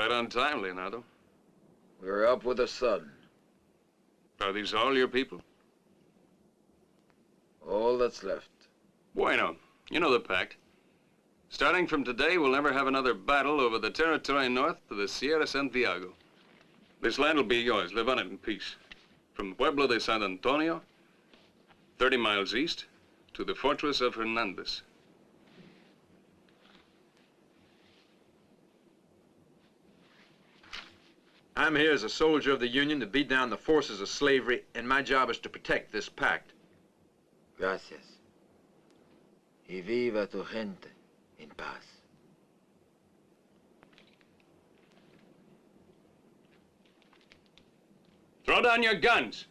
Right on time, Leonardo. We're up with the sun. Are these all your people? All that's left. Bueno. You know the pact. Starting from today, we'll never have another battle over the territory north to the Sierra Santiago. This land will be yours. Live on it in peace. From Pueblo de San Antonio, 30 miles east, to the fortress of Hernandez. I'm here as a soldier of the Union to beat down the forces of slavery, and my job is to protect this pact. Gracias. Y viva tu gente en paz. Throw down your guns.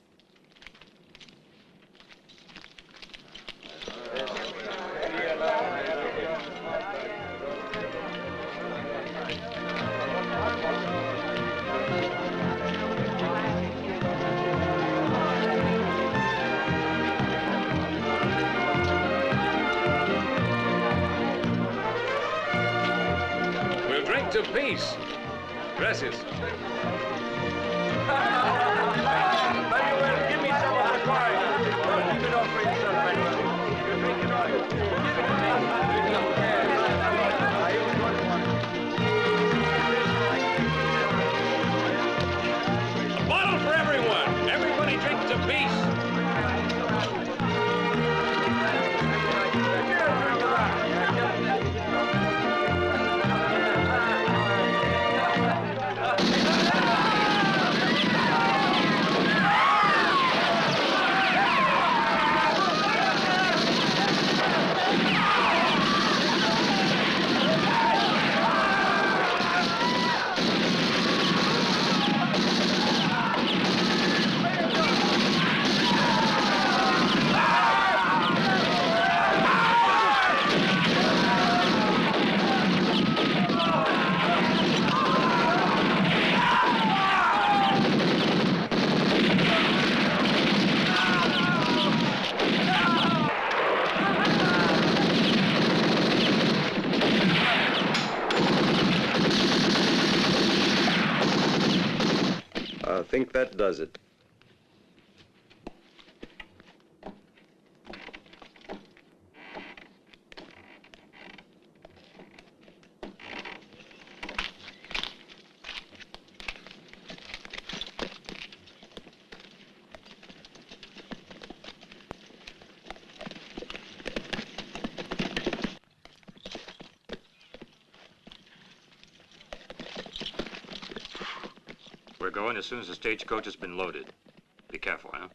We'll drink to peace. Gracias. Bottle for everyone. Everybody drink to peace. I think that does it. We're going as soon as the stagecoach has been loaded. Be careful, huh?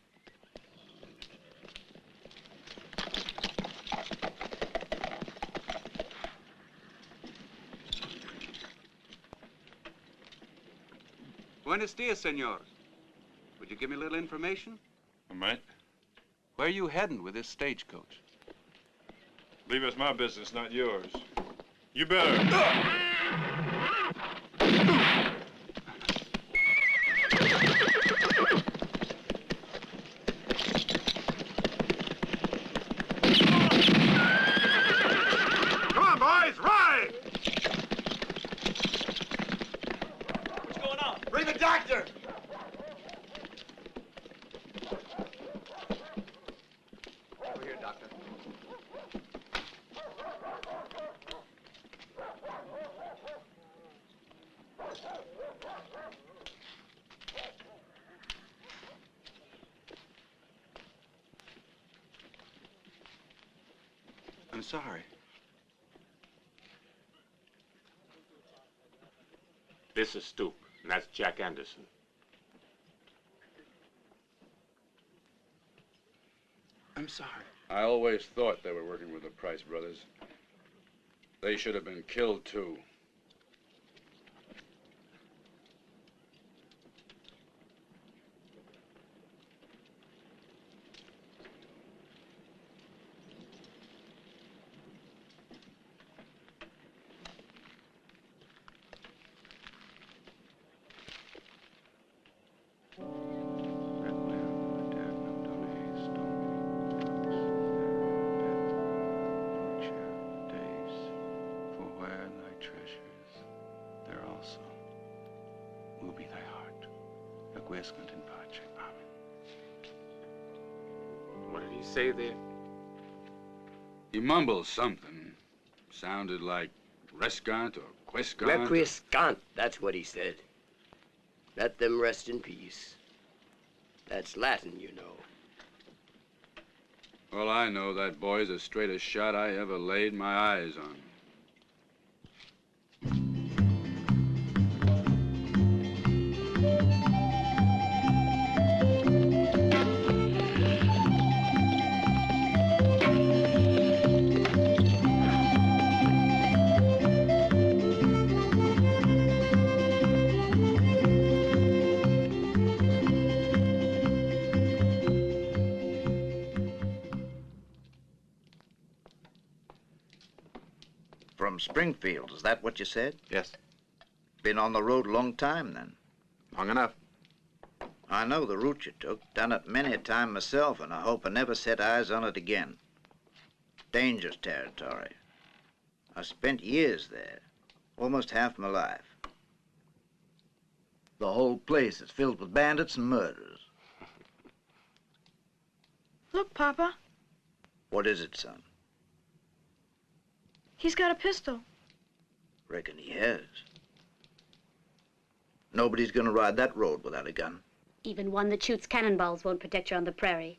Buenos dias, senor. Would you give me a little information? I might. Where are you heading with this stagecoach? Leave us my business, not yours. You better. I'm sorry. This is Stoop, and that's Jack Anderson. I'm sorry. I always thought they were working with the Price brothers. They should have been killed, too. For where thy treasure Requiescant in pace. Amen. What did he say there? He mumbled something. Sounded like rescant or quiscant. Requiescant, that's what he said. Let them rest in peace. That's Latin, you know. Well, I know that boy's the straightest shot I ever laid my eyes on. From Springfield, is that what you said? Yes. Been on the road a long time, then? Long enough. I know the route you took. Done it many a time myself, and I hope I never set eyes on it again. Dangerous territory. I spent years there. Almost half my life. The whole place is filled with bandits and murderers. Look, Papa. What is it, son? He's got a pistol. Reckon he has. Nobody's gonna ride that road without a gun. Even one that shoots cannonballs won't protect you on the prairie.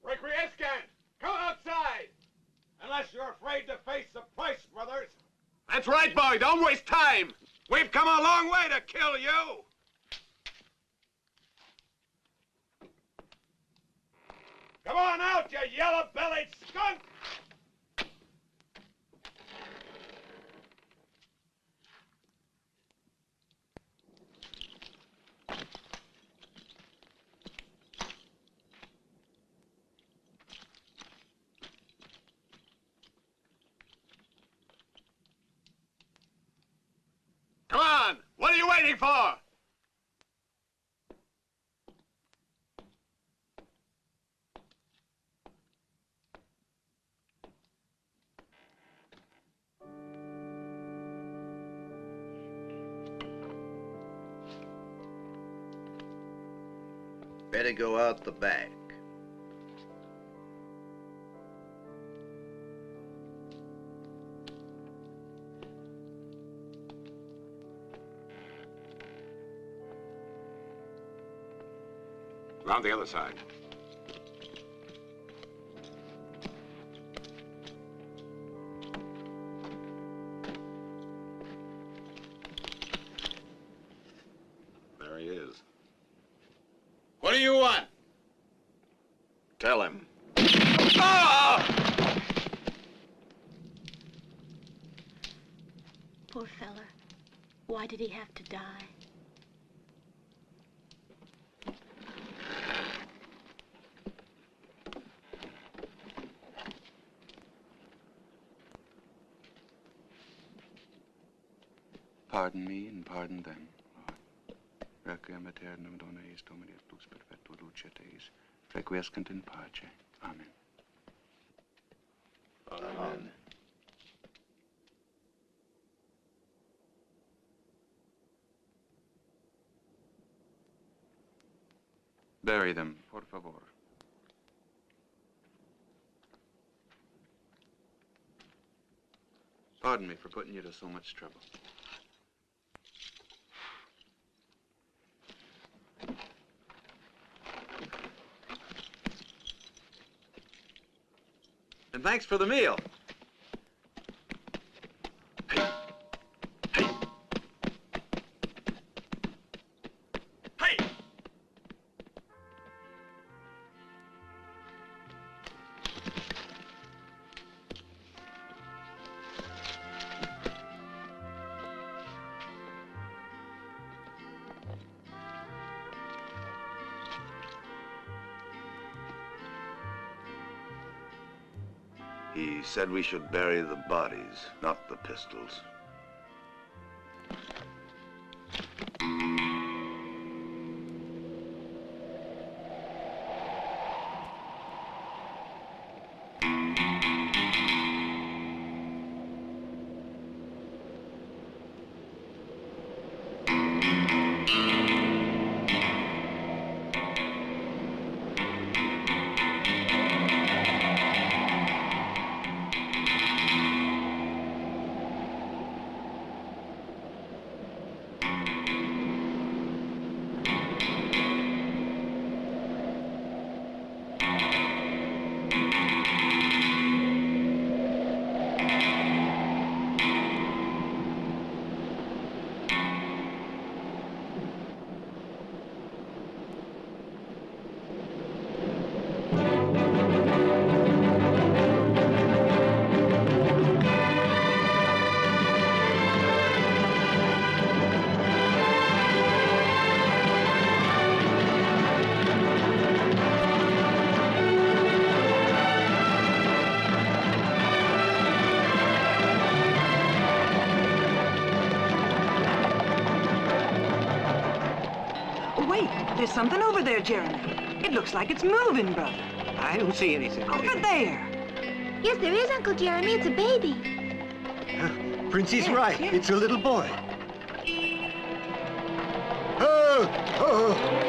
Requiescant, come outside! Unless you're afraid to face the price, brothers. That's right, boy. Don't waste time. We've come a long way to kill you. Come on out, you yellow-bellied skunk! Come on. What are you waiting for? Better go out the back. Round the other side. There he is. What do you want? Tell him. Ah! Poor fella. Why did he have to die? Pardon me and pardon them, Lord. Requiem aeternam dona eis Domini et lux perpetua luceat eis. Requiescant in pace. Amen. Amen. Bury them, por favor. Pardon me for putting you to so much trouble. And thanks for the meal. He said we should bury the bodies, not the pistols. There's something over there, Jeremy. It looks like it's moving, brother. I don't see anything. Over there. Yes, there is, Uncle Jeremy. It's a baby. Princey's Yes, right. yes. It's a little boy. Oh! Oh!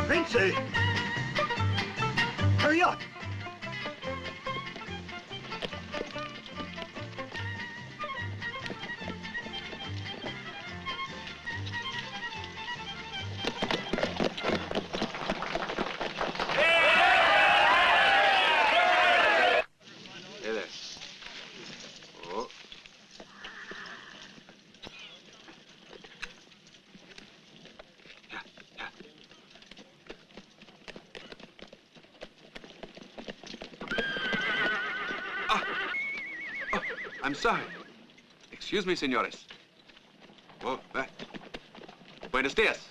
Princey! Hurry up! Hey there. Oh. I'm sorry. Excuse me, senores. Oh, buenos dias.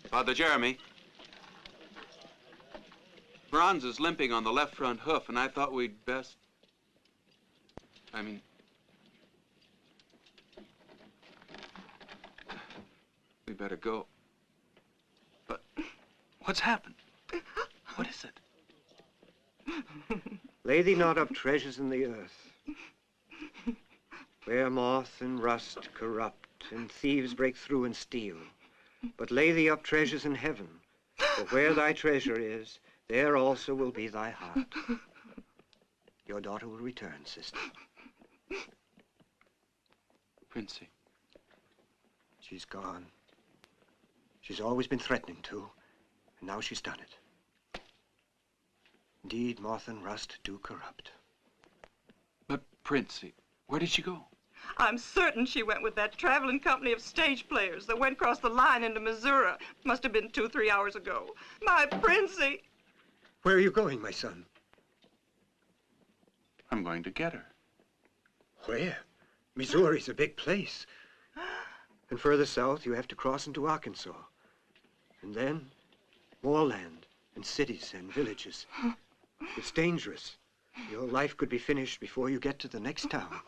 Father Jeremy. Bronze is limping on the left front hoof, and I thought we'd best... we better go. But what's happened? What is it? Lay thee not up treasures in the earth, where moth and rust corrupt, and thieves break through and steal. But lay thee up treasures in heaven, for where thy treasure is, there also will be thy heart. Your daughter will return, sister. Princey. She's gone. She's always been threatening to, and now she's done it. Indeed, moth and rust do corrupt. But, Princey, where did she go? I'm certain she went with that traveling company of stage players that went across the line into Missouri. Must have been 2-3 hours ago. My Princey! Where are you going, my son? I'm going to get her. Where? Missouri's a big place. And further south, you have to cross into Arkansas. And then, more land, and cities, and villages. It's dangerous. Your life could be finished before you get to the next town.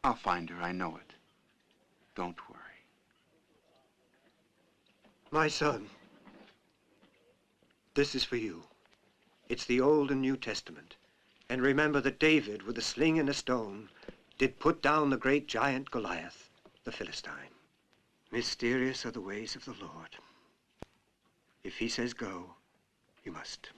I'll find her, I know it. Don't worry. My son, this is for you. It's the Old and New Testament. And remember that David, with a sling and a stone, did put down the great giant Goliath, the Philistine. Mysterious are the ways of the Lord. If he says go, you must.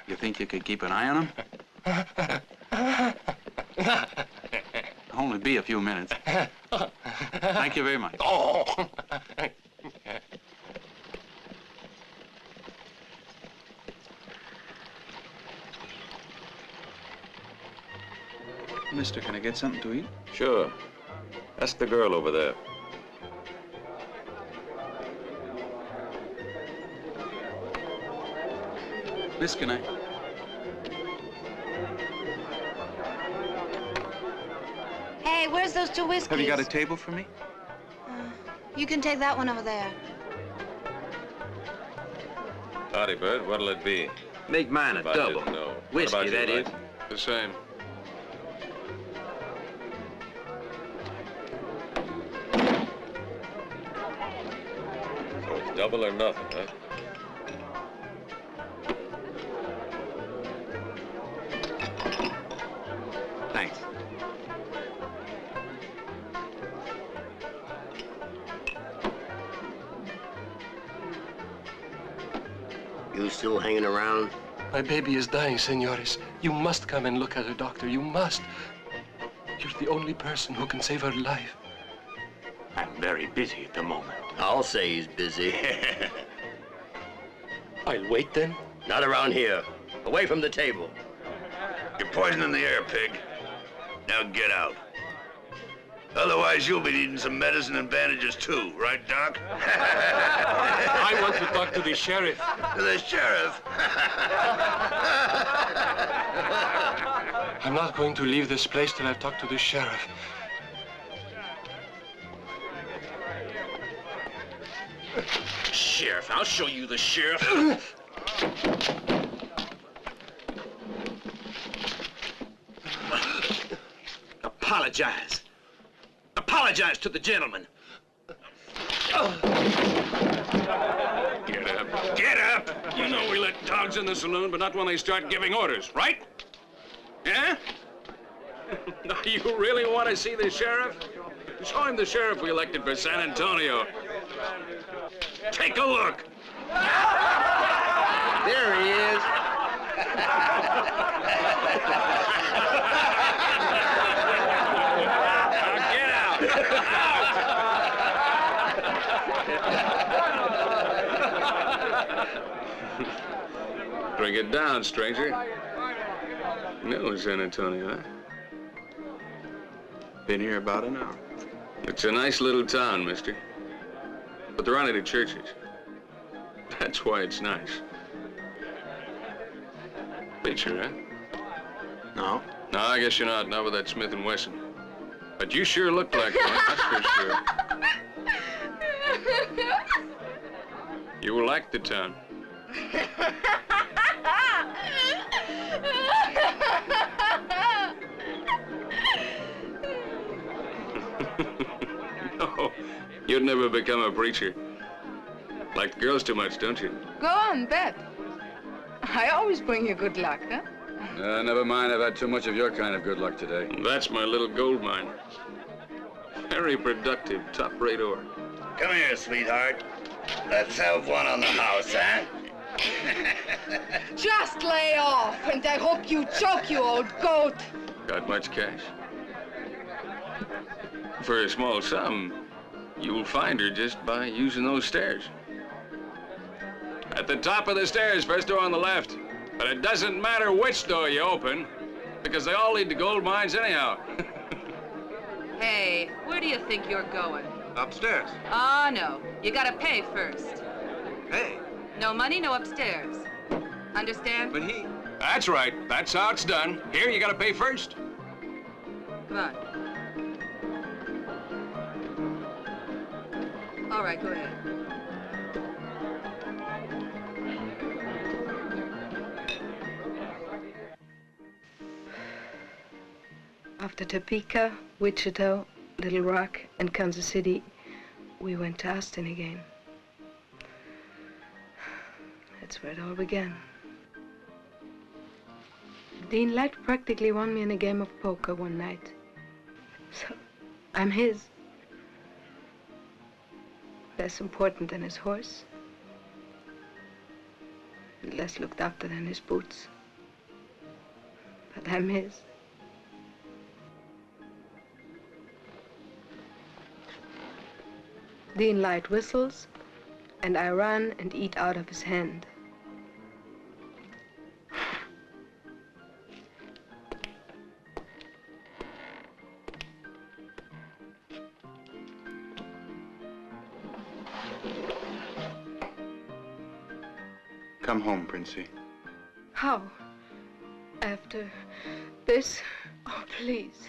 You think you could keep an eye on him? Only be a few minutes. Thank you very much. Oh. Mister, can I get something to eat? Sure. Ask the girl over there. Miss, can I? Hey, where's those 2 whiskeys? Have you got a table for me? You can take that one over there. Howdy, Bert. What'll it be? Make mine a If I double. didn't know. Whiskey, What about that you, is. Mike? The same. So it's double or nothing, huh? Thanks. You still hanging around? My baby is dying, senores. You must come and look at her, doctor. You must. You're the only person who can save her life. I'm very busy at the moment. I'll say he's busy. I'll wait then. Not around here. Away from the table. You're poisoning the air, pig. Now get out. Otherwise, you'll be needing some medicine and bandages too, right, Doc? I want to talk to the sheriff. To the sheriff? I'm not going to leave this place till I've talked to the sheriff. Sheriff, I'll show you the sheriff. Apologize. Apologize to the gentleman. Get up. Get up! You know we let dogs in the saloon, but not when they start giving orders, right? Yeah? You really want to see the sheriff? Show him the sheriff we elected for San Antonio. Take a look. There he is. Now get out. Bring it down, stranger. No, San Antonio, huh? Been here about an hour. It's a nice little town, mister. But there aren't any churches. That's why it's nice. Preacher, huh? No. No, I guess you're not with that Smith & Wesson. But you sure look like one, that's for sure. You will like the town. No, you'd never become a preacher. Like the girls too much, don't you? Go on, bet. I always bring you good luck, huh? Never mind. I've had too much of your kind of good luck today. That's my little gold mine. Very productive, top-rate ore. Come here, sweetheart. Let's have one on the house, huh? Just lay off, and I hope you choke, you old goat. Got much cash? For a small sum, you'll find her just by using those stairs. At the top of the stairs, first door on the left. But it doesn't matter which door you open, because they all lead to gold mines anyhow. Hey, where do you think you're going? Upstairs. Ah, no. You gotta pay first. Hey. No money, no upstairs. Understand? But he... That's right. That's how it's done. Here, you gotta pay first. Come on. All right, go ahead. After Topeka, Wichita, Little Rock, and Kansas City, we went to Austin again. That's where it all began. Dean Light practically won me in a game of poker one night. So, I'm his. Less important than his horse. Less looked after than his boots. But I'm his. Dean Light whistles, and I run and eat out of his hand. Come home, Princey. How? After this? Oh, please.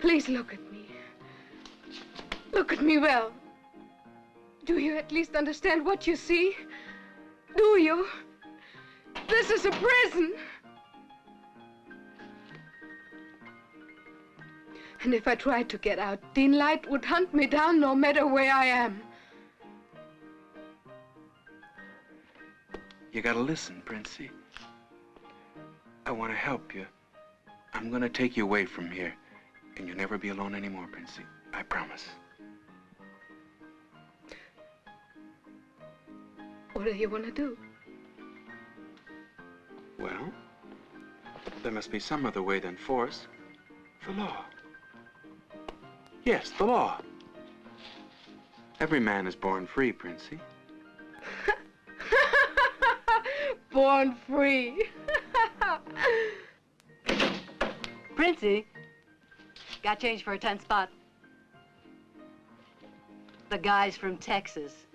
Please look at me. Look at me well. Do you at least understand what you see? Do you? This is a prison. And if I tried to get out, Dean Light would hunt me down no matter where I am. You gotta listen, Princey. I want to help you. I'm gonna take you away from here, and you'll never be alone anymore, Princey. I promise. What do you want to do? Well, there must be some other way than force. The law. Yes, the law. Every man is born free, Princey. Born free. Princey, got change for a 10 spot. The guy's from Texas.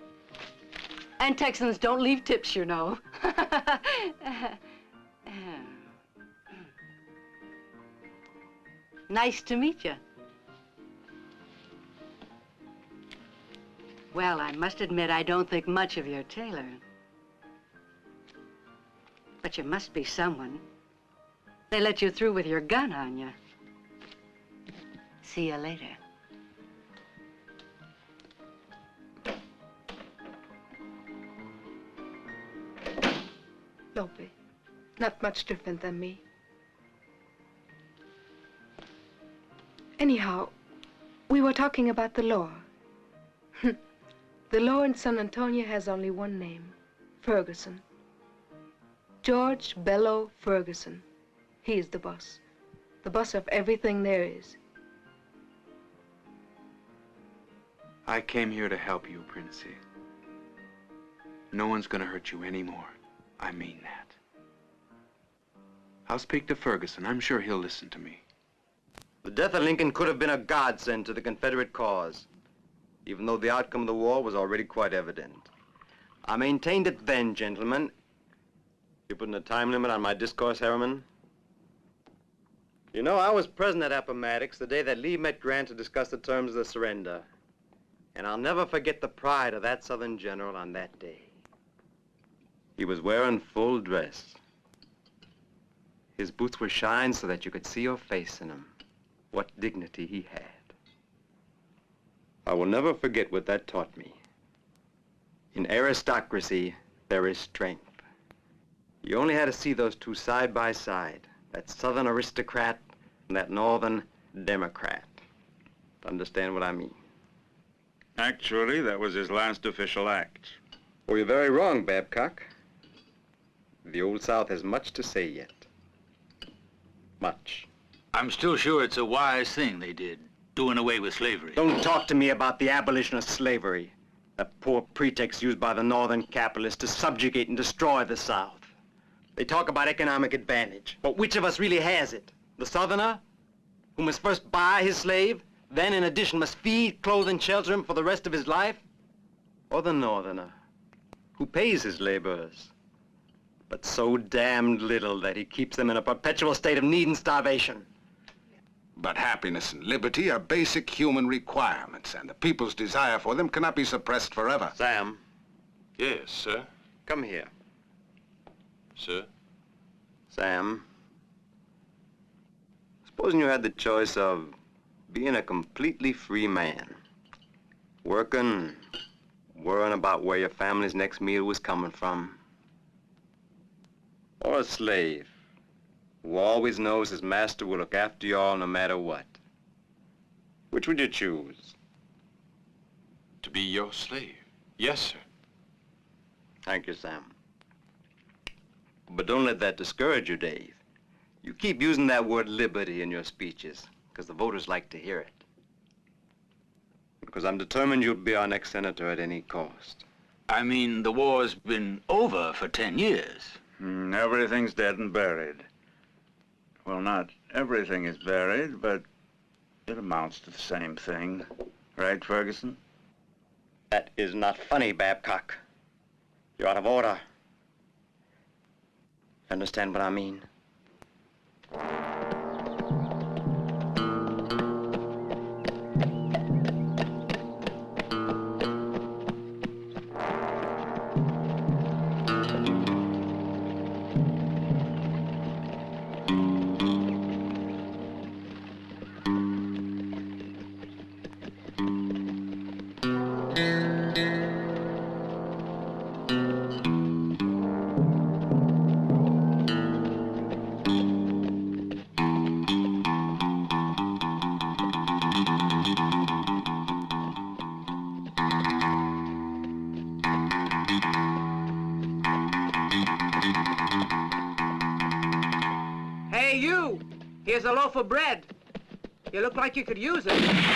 And Texans don't leave tips, you know. Nice to meet you. Well, I must admit I don't think much of your tailor. But you must be someone. They let you through with your gun on you. See you later. Lope, not much different than me. Anyhow, we were talking about the law. The law in San Antonio has only one name, Ferguson. George Bello Ferguson. He is the boss of everything there is. I came here to help you, Princey. No one's gonna hurt you anymore. I mean that. I'll speak to Ferguson. I'm sure he'll listen to me. The death of Lincoln could have been a godsend to the Confederate cause, even though the outcome of the war was already quite evident. I maintained it then, gentlemen. You putting a time limit on my discourse, Harriman? You know, I was present at Appomattox the day that Lee met Grant to discuss the terms of the surrender. And I'll never forget the pride of that Southern general on that day. He was wearing full dress. His boots were shined so that you could see your face in them. What dignity he had. I will never forget what that taught me. In aristocracy, there is strength. You only had to see those two side by side, that Southern aristocrat and that Northern Democrat, to understand what I mean. Actually, that was his last official act. Well, you're very wrong, Babcock. The Old South has much to say yet. Much. I'm still sure it's a wise thing they did, doing away with slavery. Don't talk to me about the abolition of slavery. That poor pretext used by the Northern capitalists to subjugate and destroy the South. They talk about economic advantage, but which of us really has it? The Southerner, who must first buy his slave, then in addition must feed, clothe, and shelter him for the rest of his life? Or the Northerner, who pays his laborers, but so damned little that he keeps them in a perpetual state of need and starvation? But happiness and liberty are basic human requirements, and the people's desire for them cannot be suppressed forever. Sam. Yes, sir. Come here. Sir? Sam. Supposing you had the choice of being a completely free man, working, worrying about where your family's next meal was coming from, or a slave who always knows his master will look after you all no matter what. Which would you choose? To be your slave. Yes, sir. Thank you, Sam. But don't let that discourage you, Dave. You keep using that word liberty in your speeches, because the voters like to hear it. Because I'm determined you'll be our next senator at any cost. I mean, the war's been over for 10 years. Everything's dead and buried. Well, not everything is buried, but it amounts to the same thing. Right, Ferguson? That is not funny, Babcock. You're out of order. Understand what I mean? Hey, you! Here's a loaf of bread. You look like you could use it.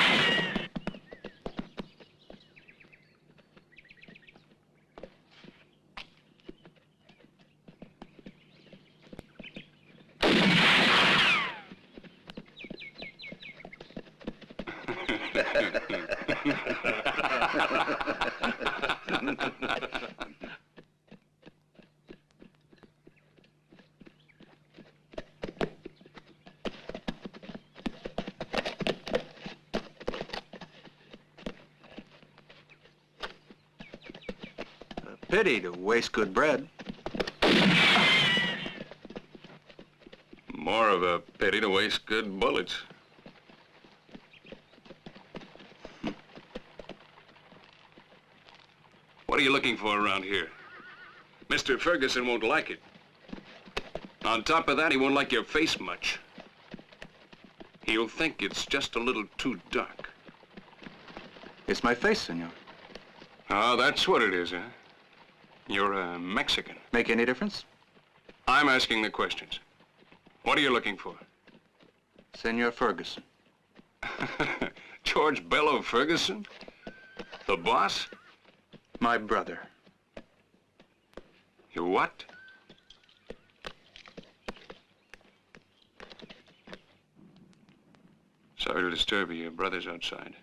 Pity to waste good bread. More of a pity to waste good bullets. What are you looking for around here? Mr. Ferguson won't like it. On top of that, he won't like your face much. He'll think it's just a little too dark. It's my face, senor. Oh, that's what it is, huh? You're a Mexican. Make any difference? I'm asking the questions. What are you looking for? Senor Ferguson. George Bello Ferguson? The boss? My brother. You what? Sorry to disturb you. Your brother's outside.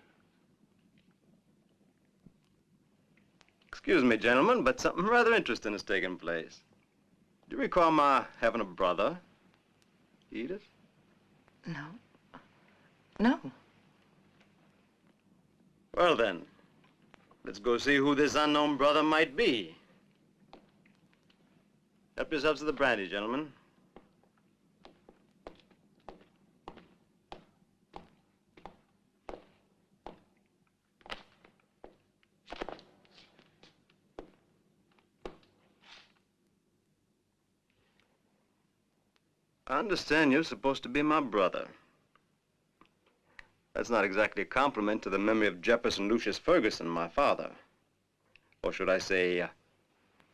Excuse me, gentlemen, but something rather interesting has taken place. Do you recall my having a brother, Edith? No. No. Well then, let's go see who this unknown brother might be. Help yourselves to the brandy, gentlemen. I understand you're supposed to be my brother. That's not exactly a compliment to the memory of Jefferson Lucius Ferguson, my father. Or should I say,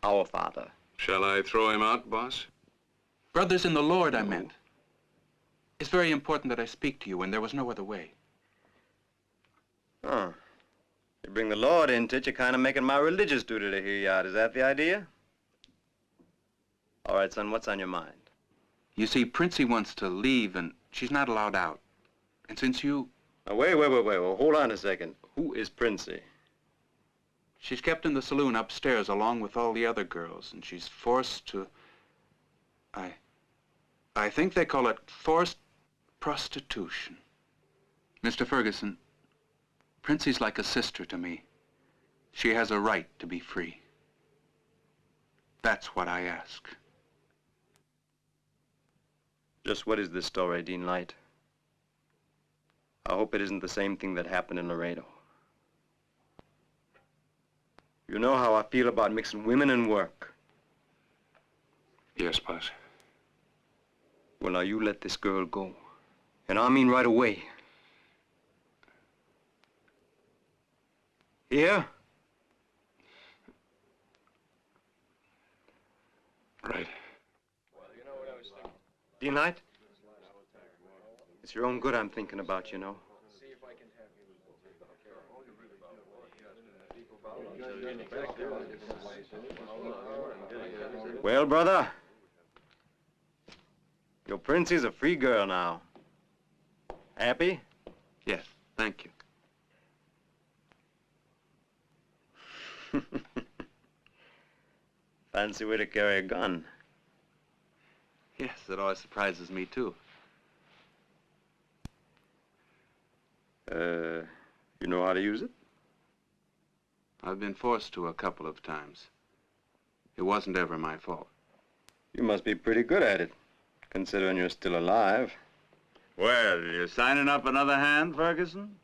our father. Shall I throw him out, boss? Brothers in the Lord, I meant. It's very important that I speak to you, and there was no other way. Huh. You bring the Lord into it, you're kind of making my religious duty to hear you out. Is that the idea? All right, son, what's on your mind? You see, Princey wants to leave, and she's not allowed out. And since you... Now, wait. Well, hold on a second. Who is Princey? She's kept in the saloon upstairs along with all the other girls, and she's forced to... I think they call it forced prostitution. Mr. Ferguson, Princey's like a sister to me. She has a right to be free. That's what I ask. Just what is this story, Dean Light? I hope it isn't the same thing that happened in Laredo. You know how I feel about mixing women and work. Yes, boss. Well, now you let this girl go. And I mean right away. Here? Right. Dean Light? It's your own good I'm thinking about, you know. Well, brother, your Princey's a free girl now. Happy? Yes, thank you. Fancy way to carry a gun. Yes, it always surprises me, too. You know how to use it? I've been forced to a couple of times. It wasn't ever my fault. You must be pretty good at it, considering you're still alive. Well, you signing up another hand, Ferguson?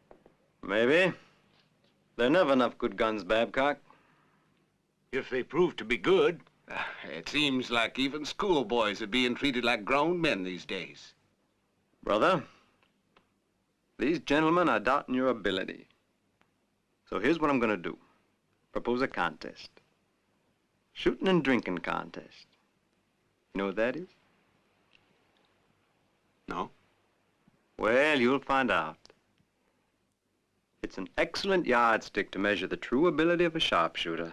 Maybe. There are never enough good guns, Babcock. If they prove to be good. It seems like even schoolboys are being treated like grown men these days. Brother, these gentlemen are doubting your ability. So here's what I'm gonna do. Propose a contest. Shooting and drinking contest. You know what that is? No. Well, you'll find out. It's an excellent yardstick to measure the true ability of a sharpshooter.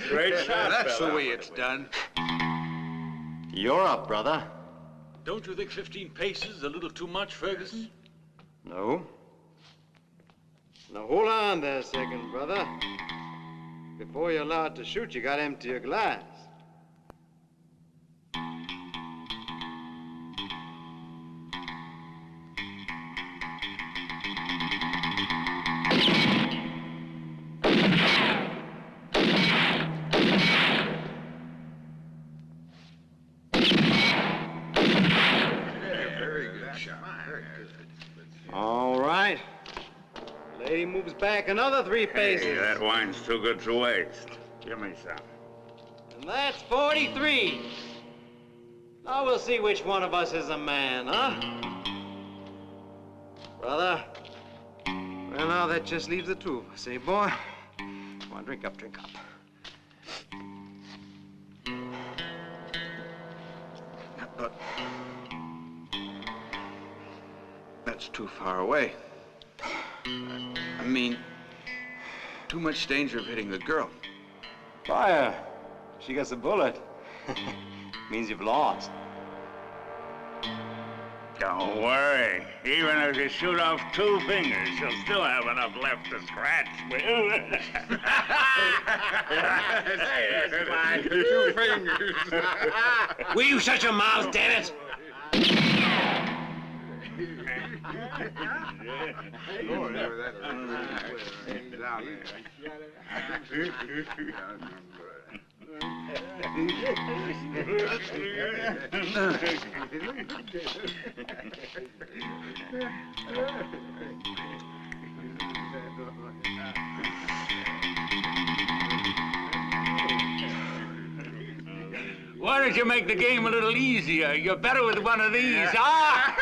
Great shot, That's fella. the way it's done. You're up, brother. Don't you think 15 paces is a little too much, Ferguson? No. Now hold on there a second, brother. Before you're allowed to shoot, you gotta empty your glass. All right. Lady moves back another 3 paces. Hey, that wine's too good to waste. Give me some. And that's 43. Now we'll see which one of us is a man, huh? Brother, Well, now that just leaves the two. Say, boy, come on, drink up, drink up. But that's too far away. I mean, too much danger of hitting the girl. Fire. She gets a bullet. Means you've lost. Don't worry. Even if you shoot off 2 fingers, you'll still have enough left to scratch with. That's fine. 2 fingers. Will you shut your mouth, damn it? Why don't you make the game a little easier? You're better with one of these. Ah!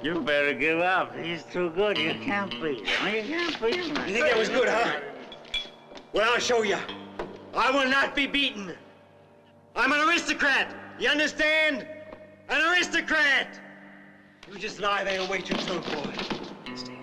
You better give up. He's too good. You can't beat him. You can't beat him. You think that was good, huh? Well, I'll show you. I will not be beaten. I'm an aristocrat. You understand? An aristocrat. You just lie there and wait your turn, boy. Stay.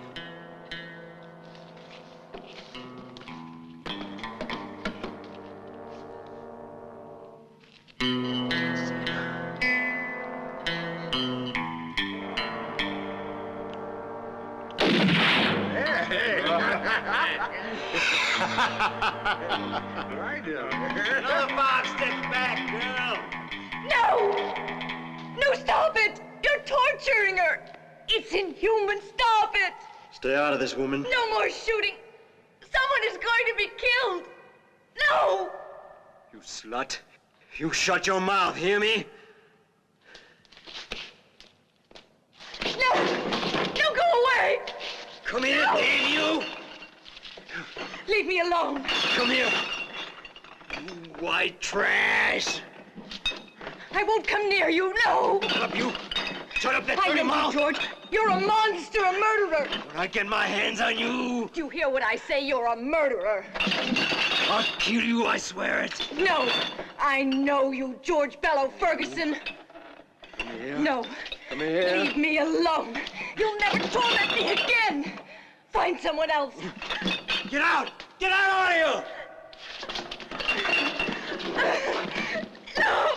Another 5 steps back, girl. No! No, stop it! You're torturing her! It's inhuman, stop it! Stay out of this, woman. No more shooting! Someone is going to be killed! No! You slut. You shut your mouth, hear me? No! No, go away! Come here, No! damn you! Leave me alone! Come here! You white trash! I won't come near you, no! Shut up, you! Shut up that I dirty know you, mouth! George! You're a monster, a murderer! When I get my hands on you, Do you hear what I say? You're a murderer! I'll kill you, I swear it! No! I know you, George Bellow Ferguson! Come here. No! Come here. Leave me alone! You'll never torment me again! Find someone else! Get out! Get out, all of you! No!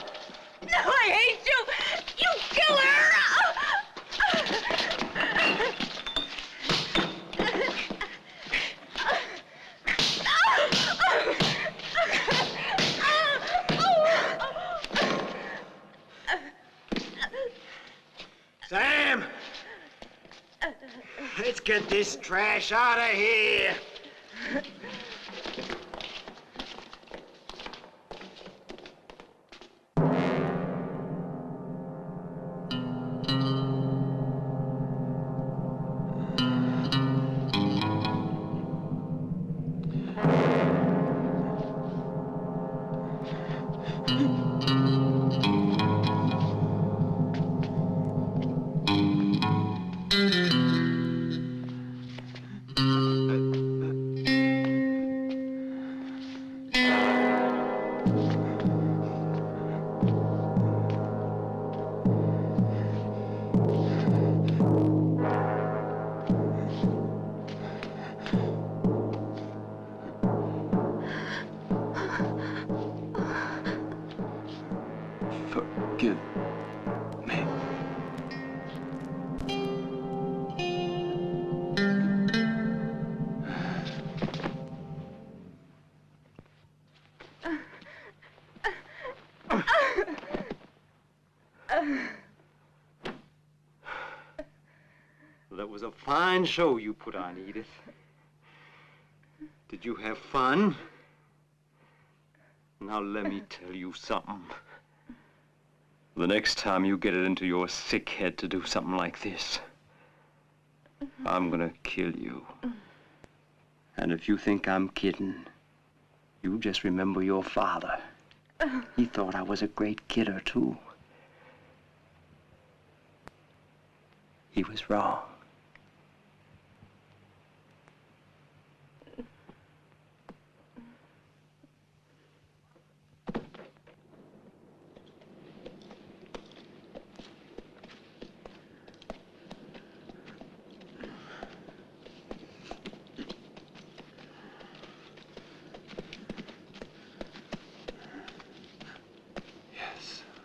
No, I hate you! You killer! Sam! Let's get this trash out of here! Forgive me. That was a fine show you put on, Edith. Did you have fun? Now let me tell you something. The next time you get it into your sick head to do something like this, I'm gonna kill you. And if you think I'm kidding, you just remember your father. He thought I was a great kidder, too. He was wrong.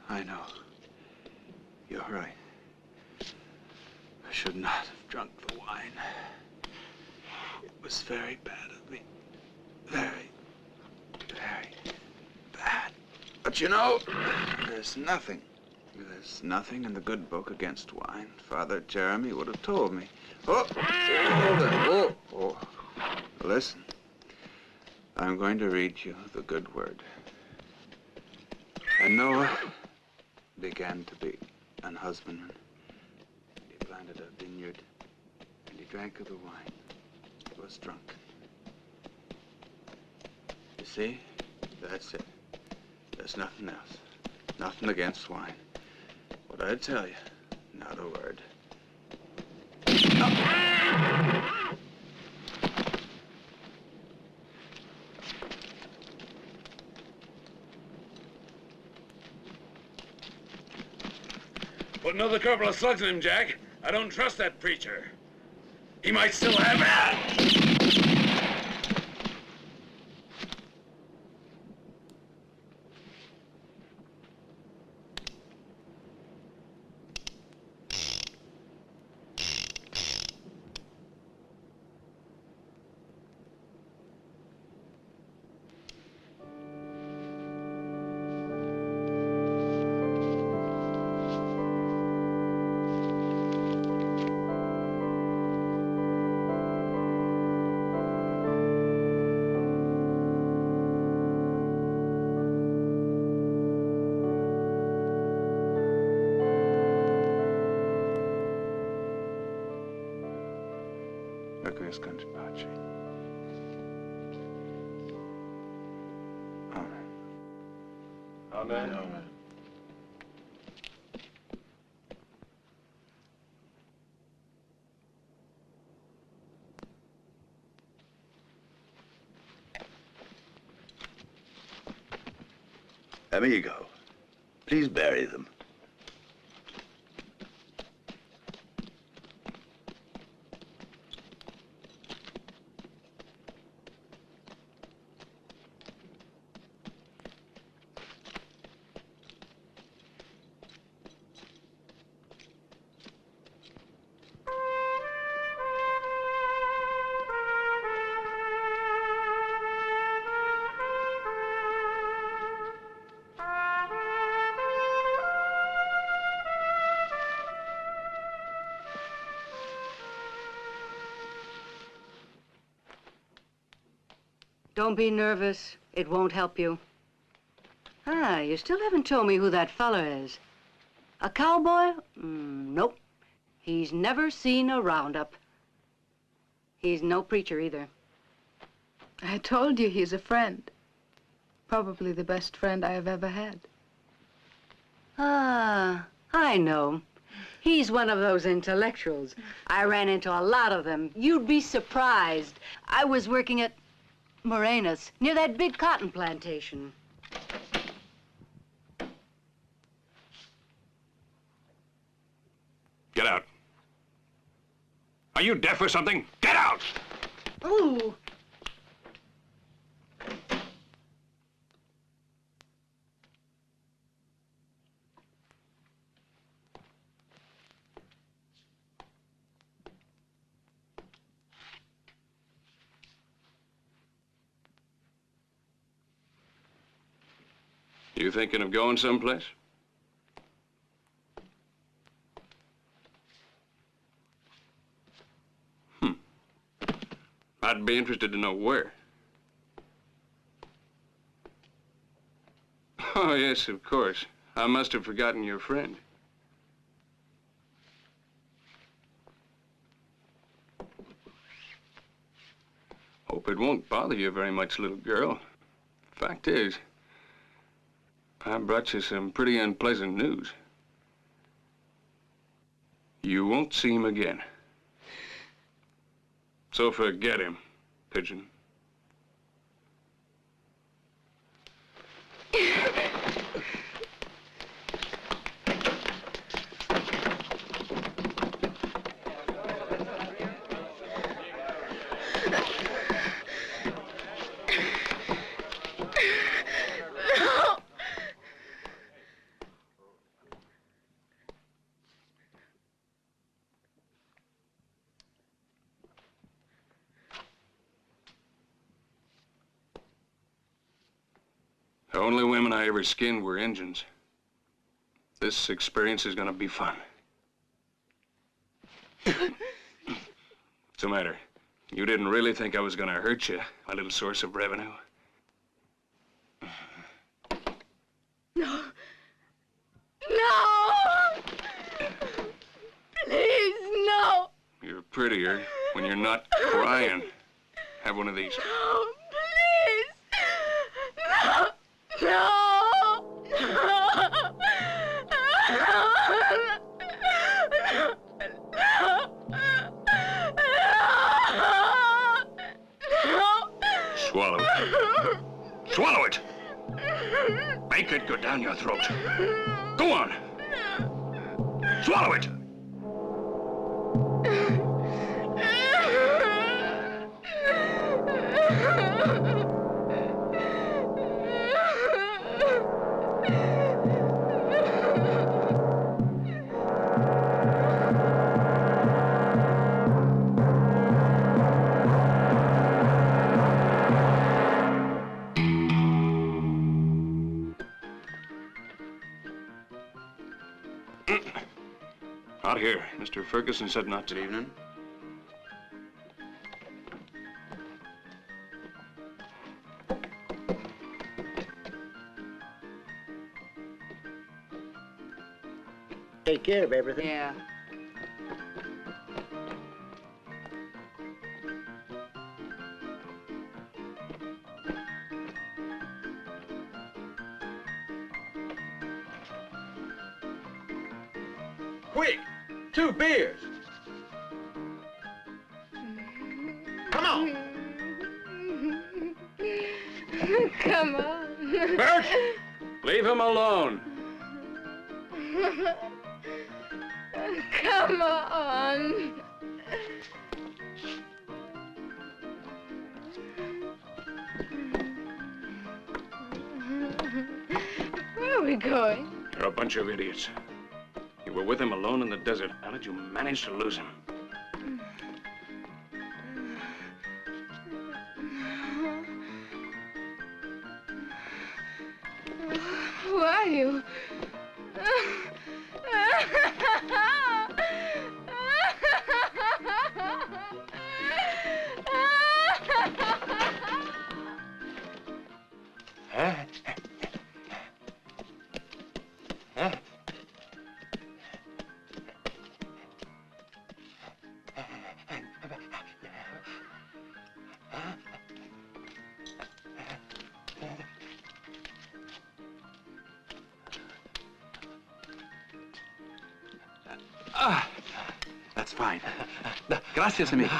I know. You're right. I should not have drunk the wine. It was very bad of me. Very, very bad. But you know, there's nothing in the good book against wine. Father Jeremy would have told me. Oh, hold it. Oh. Listen. I'm going to read you the good word. And Noah began to be an husbandman. He planted a vineyard, and he drank of the wine. He was drunk. You see? That's it. There's nothing else. Nothing against wine. What I tell you, not a word. Put another couple of slugs in him, Jack. I don't trust that preacher. He might still have that. Amen. Amen. Amigo, please bury them. Don't be nervous. It won't help you. Ah, you still haven't told me who that fella is. A cowboy? Nope. He's never seen a roundup. He's no preacher either. I told you he's a friend. Probably the best friend I have ever had. Ah, I know. He's one of those intellectuals. I ran into a lot of them. You'd be surprised. I was working at Morena's, near that big cotton plantation. Get out. Are you deaf or something? Get out! Ooh! You thinking of going someplace? I'd be interested to know where. Oh, yes, of course. I must have forgotten your friend. Hope it won't bother you very much, little girl. Fact is, I brought you some pretty unpleasant news. You won't see him again. So forget him, pigeon. The only women I ever skinned were Injuns. This experience is gonna be fun. What's the matter? You didn't really think I was gonna hurt you, my little source of revenue? No. No! Please, no! You're prettier when you're not crying. Have one of these. No, please! No! No! Swallow it. Swallow it! Make it go down your throat. Go on! Swallow it! Not here. Mr. Ferguson said not to. Good evening. Take care of everything. Yeah. Quick! 2 beers! Come on! Come on. Bert! Leave him alone. Come on. Where are we going? You're a bunch of idiots. You were with him alone in the desert. How did you manage to lose him? Who are you? That's fine. Gracias, amigo.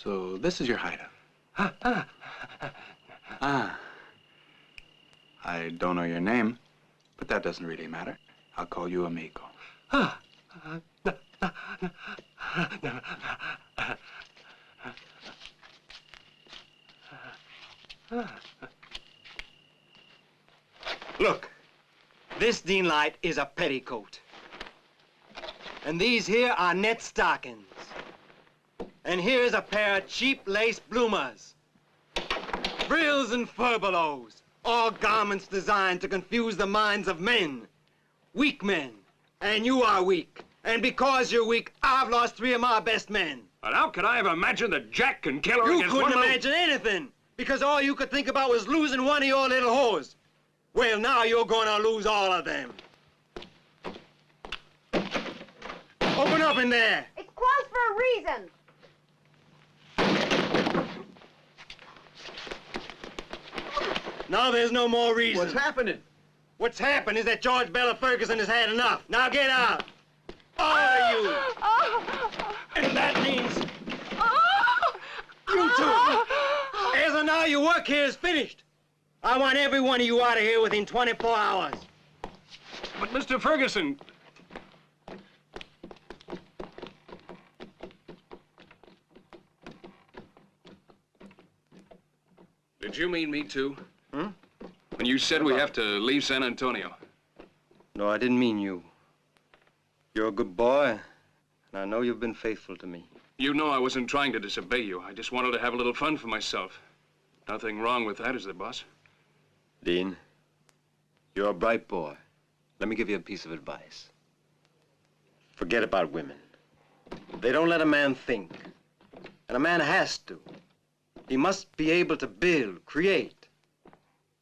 So this is your hideout. Ah. I don't know your name, but that doesn't really matter. I'll call you amigo. Look, this Dean light is a petticoat. And these here are net stockings. And here's a pair of cheap lace bloomers. Frills and furbelows, all garments designed to confuse the minds of men. Weak men. And you are weak. And because you're weak, I've lost 3 of my best men. But how could I have imagined that Jack can kill her You against couldn't one imagine anything, because all you could think about was losing one of your little whores. Well, now you're gonna lose all of them. Open up in there. It's closed for a reason. Now there's no more reason. What's happening? What's happened is that George Bella Ferguson has had enough. Now get out. All of you. And that means you too. As of now, your work here is finished. I want every one of you out of here within 24 hours. But Mr. Ferguson... Did you mean me too? Hmm? When you said we have to leave San Antonio? No, I didn't mean you. You're a good boy, and I know you've been faithful to me. You know I wasn't trying to disobey you. I just wanted to have a little fun for myself. Nothing wrong with that, is there, boss? Dean, you're a bright boy. Let me give you a piece of advice. Forget about women. They don't let a man think. And a man has to. He must be able to build, create,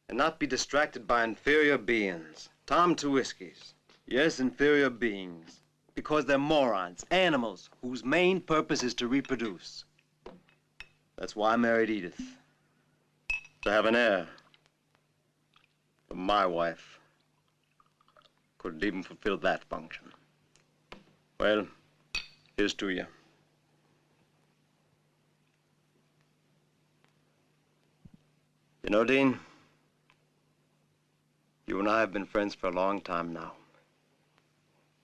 and not be distracted by inferior beings. Tom to whiskeys. Yes, inferior beings. Because they're morons, animals, whose main purpose is to reproduce. That's why I married Edith. To have an heir. But my wife couldn't even fulfill that function. Well, here's to you. You know, Dean, you and I have been friends for a long time now.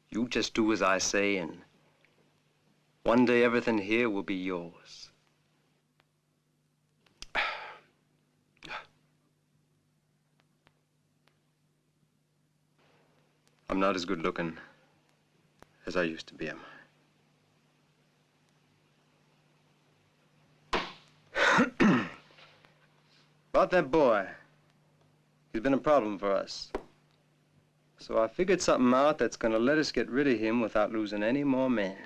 You just do as I say, and one day everything here will be yours. I'm not as good looking as I used to be, am I? About that boy, he's been a problem for us. So I figured something out that's gonna let us get rid of him without losing any more men.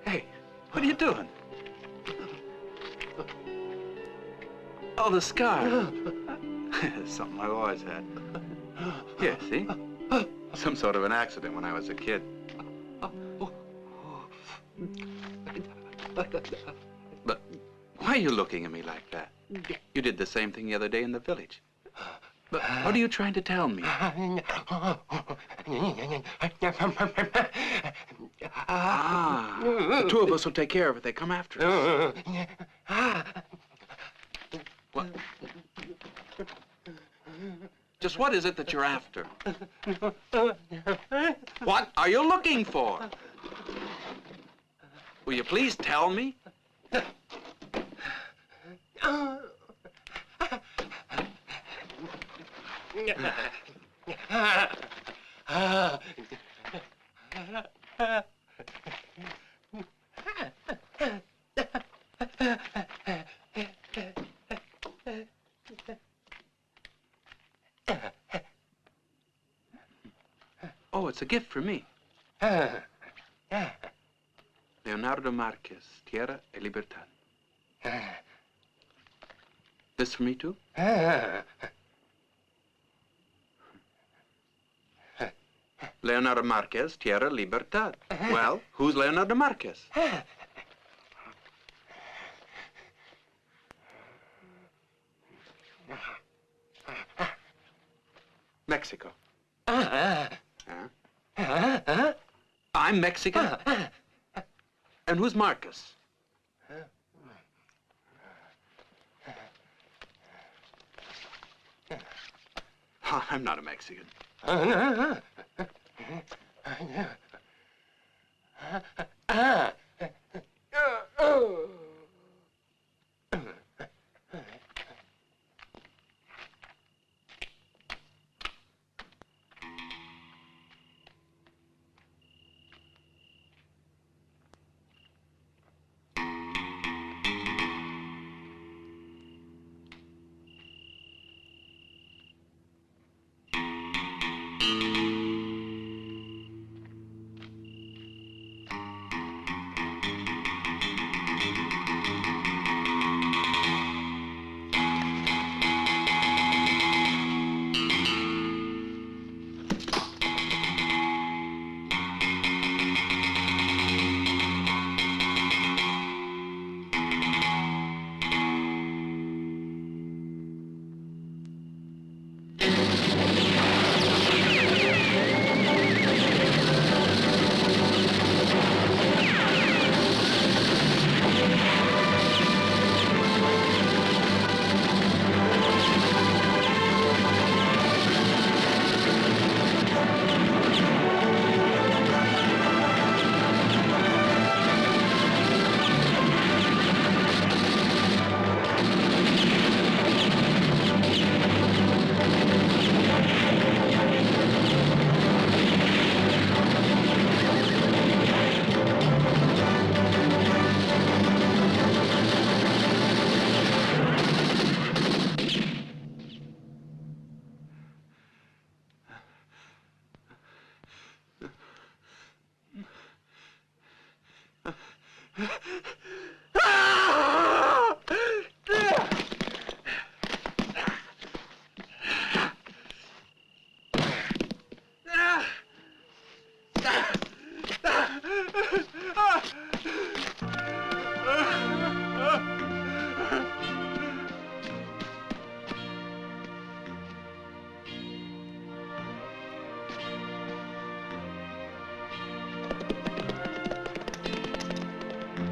Hey, what are you doing? Oh, the scar. Something I've always had. Here, see? Some sort of an accident when I was a kid. But why are you looking at me like that? You did the same thing the other day in the village. But what are you trying to tell me? Ah, the two of us will take care of it. They come after us. What? Just what is it that you're after? What are you looking for? Will you please tell me? Oh, it's a gift for me. Leonardo Marquez, Tierra e Libertad. This for me too? Leonardo Marquez, Tierra, Libertad. Well, who's Leonardo Marquez? Mexico. I'm Mexican. And who's Marcus? Oh, I'm not a Mexican.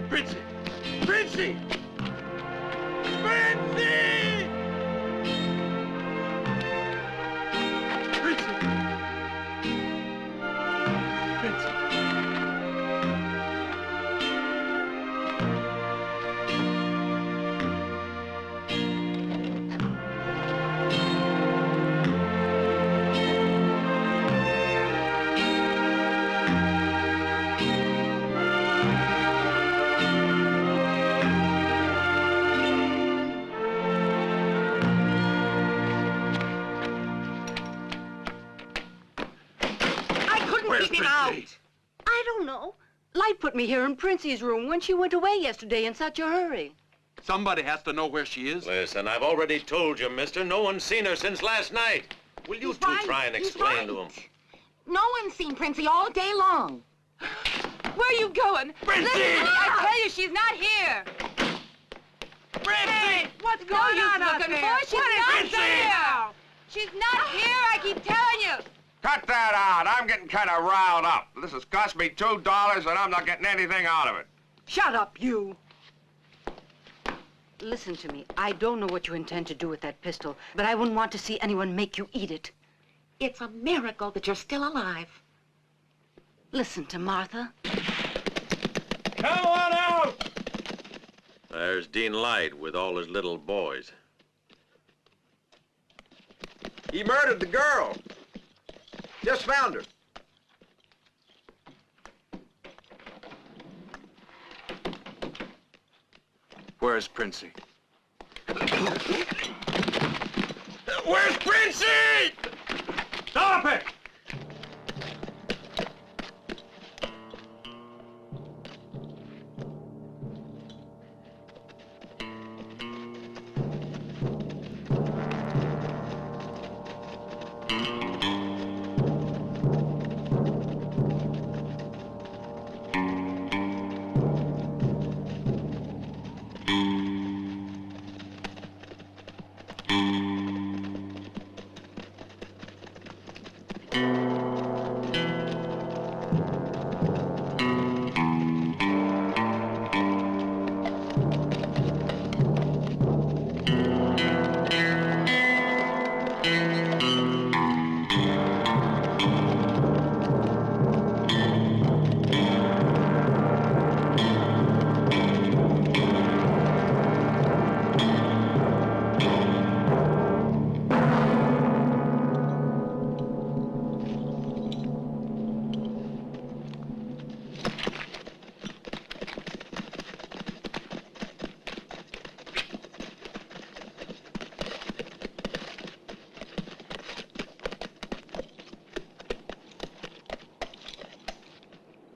Princey! Princey! Princey! Princey! Princey! I don't know. Light put me here in Princey's room when she went away yesterday in such a hurry. Somebody has to know where she is. Listen, I've already told you, mister. No one's seen her since last night. Will you two try and explain to him? No one's seen Princey all day long. Where are you going? Princey! Listen to me, I tell you, she's not here. Princey! Hey, what's going on out looking there? for? She's What is not Princey? here. She's not here, I keep telling you. Cut that out. I'm getting kind of riled up. This has cost me $2 and I'm not getting anything out of it. Shut up, you. Listen to me. I don't know what you intend to do with that pistol, but I wouldn't want to see anyone make you eat it. It's a miracle that you're still alive. Listen to Martha. Come on There's Dean Light with all his little boys. He murdered the girl. Just found her. Where's Princey? Where's Princey? Stop it!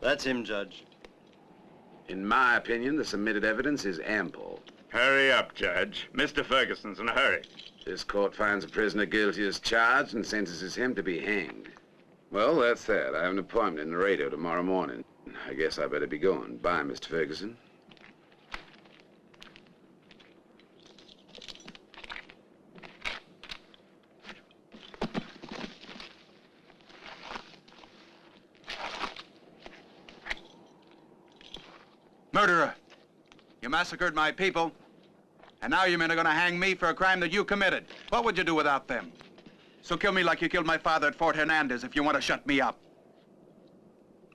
That's him, Judge. In my opinion, the submitted evidence is ample. Hurry up, Judge. Mr. Ferguson's in a hurry. This court finds a prisoner guilty as charged and sentences him to be hanged. Well, that's that. I have an appointment in the radio tomorrow morning. I guess I better be going. Bye, Mr. Ferguson. Murderer! You massacred my people, and now you men are gonna hang me for a crime that you committed. What would you do without them? So kill me like you killed my father at Fort Hernandez if you want to shut me up.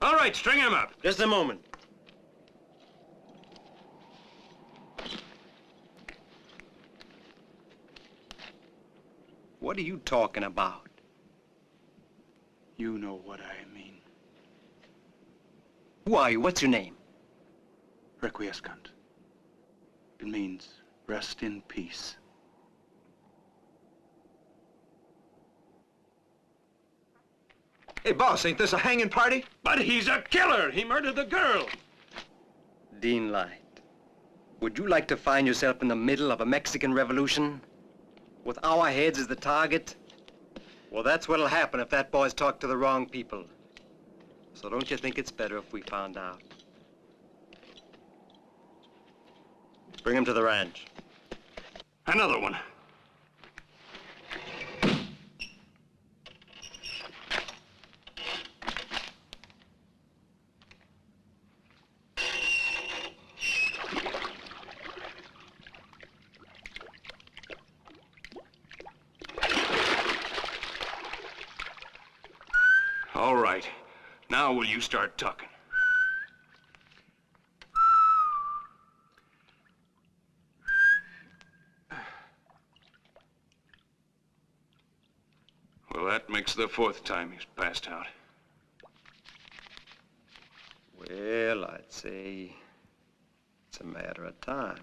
All right, string him up. Just a moment. What are you talking about? You know what I mean. Who are you? What's your name? Requiescant. It means rest in peace. Hey, boss, ain't this a hanging party? But he's a killer! He murdered the girl! Dean Light, would you like to find yourself in the middle of a Mexican revolution? With our heads as the target? Well, that's what'll happen if that boy's talked to the wrong people. So don't you think it's better if we found out? Bring him to the ranch. Another one. All right. Now will you start talking? Well, that makes the fourth time he's passed out. Well, I'd say it's a matter of time.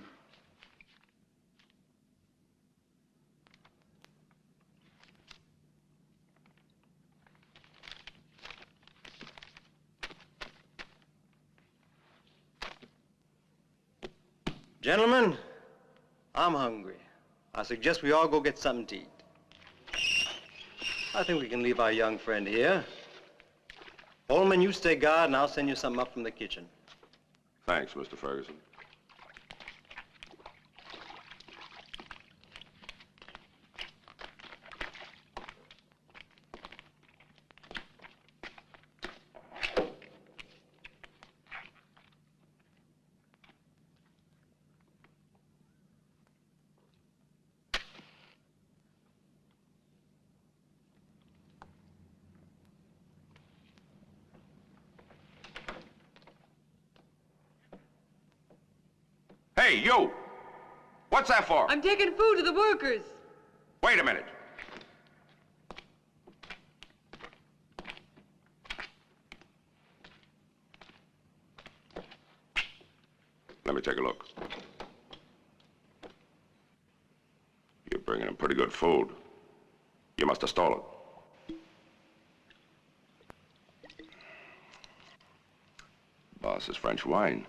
Gentlemen, I'm hungry. I suggest we all go get something to eat. I think we can leave our young friend here. Holman, you stay guard, and I'll send you something up from the kitchen. Thanks, Mr. Ferguson. Hey, you! What's that for? I'm taking food to the workers. Wait a minute. Let me take a look. You're bringing in pretty good food. You must have stolen it. Boss's French wine.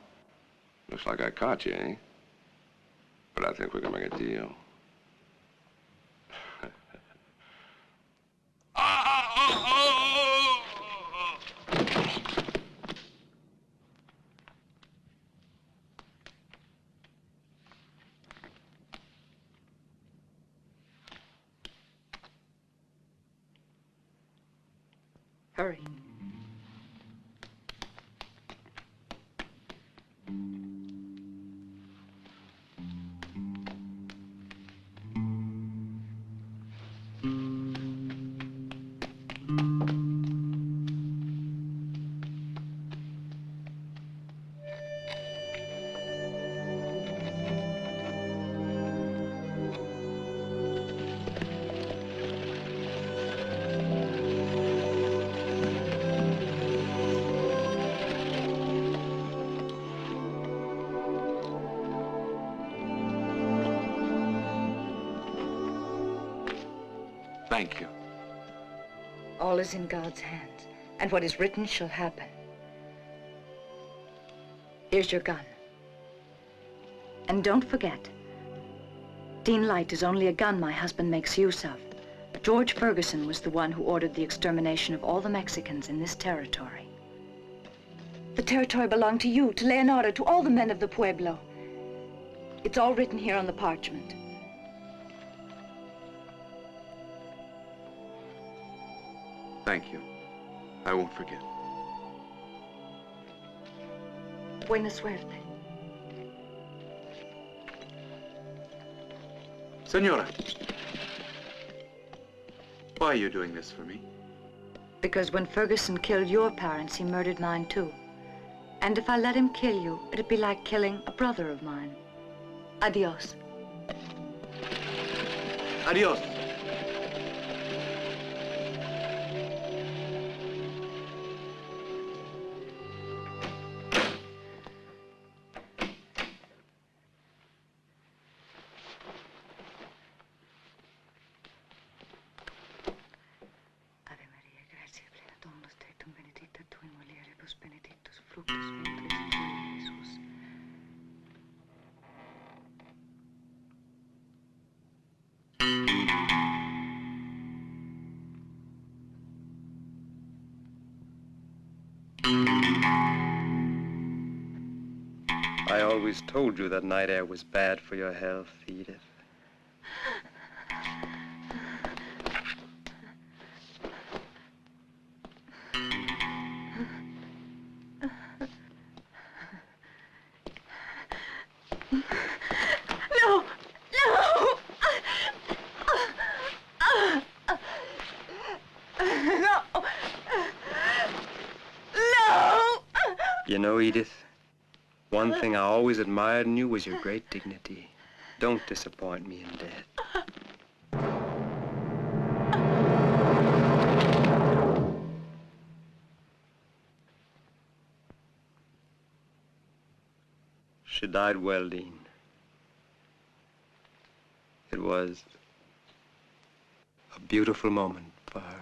Looks like I caught you, eh? But I think we can make a deal. Hurry. Thank you. All is in God's hands, and what is written shall happen. Here's your gun. And don't forget, Dean Light is only a gun my husband makes use of. George Ferguson was the one who ordered the extermination of all the Mexicans in this territory. The territory belonged to you, to Leonardo, to all the men of the Pueblo. It's all written here on the parchment. Thank you. I won't forget. Buena suerte. Senora, why are you doing this for me? Because when Ferguson killed your parents, he murdered mine too. And if I let him kill you, it'd be like killing a brother of mine. Adios. Adios. I always told you that night air was bad for your health, Edith. No! No! No! No! You know, Edith, one thing I always admired in you was your great dignity. Don't disappoint me in death. She died well, Dean. It was a beautiful moment for her.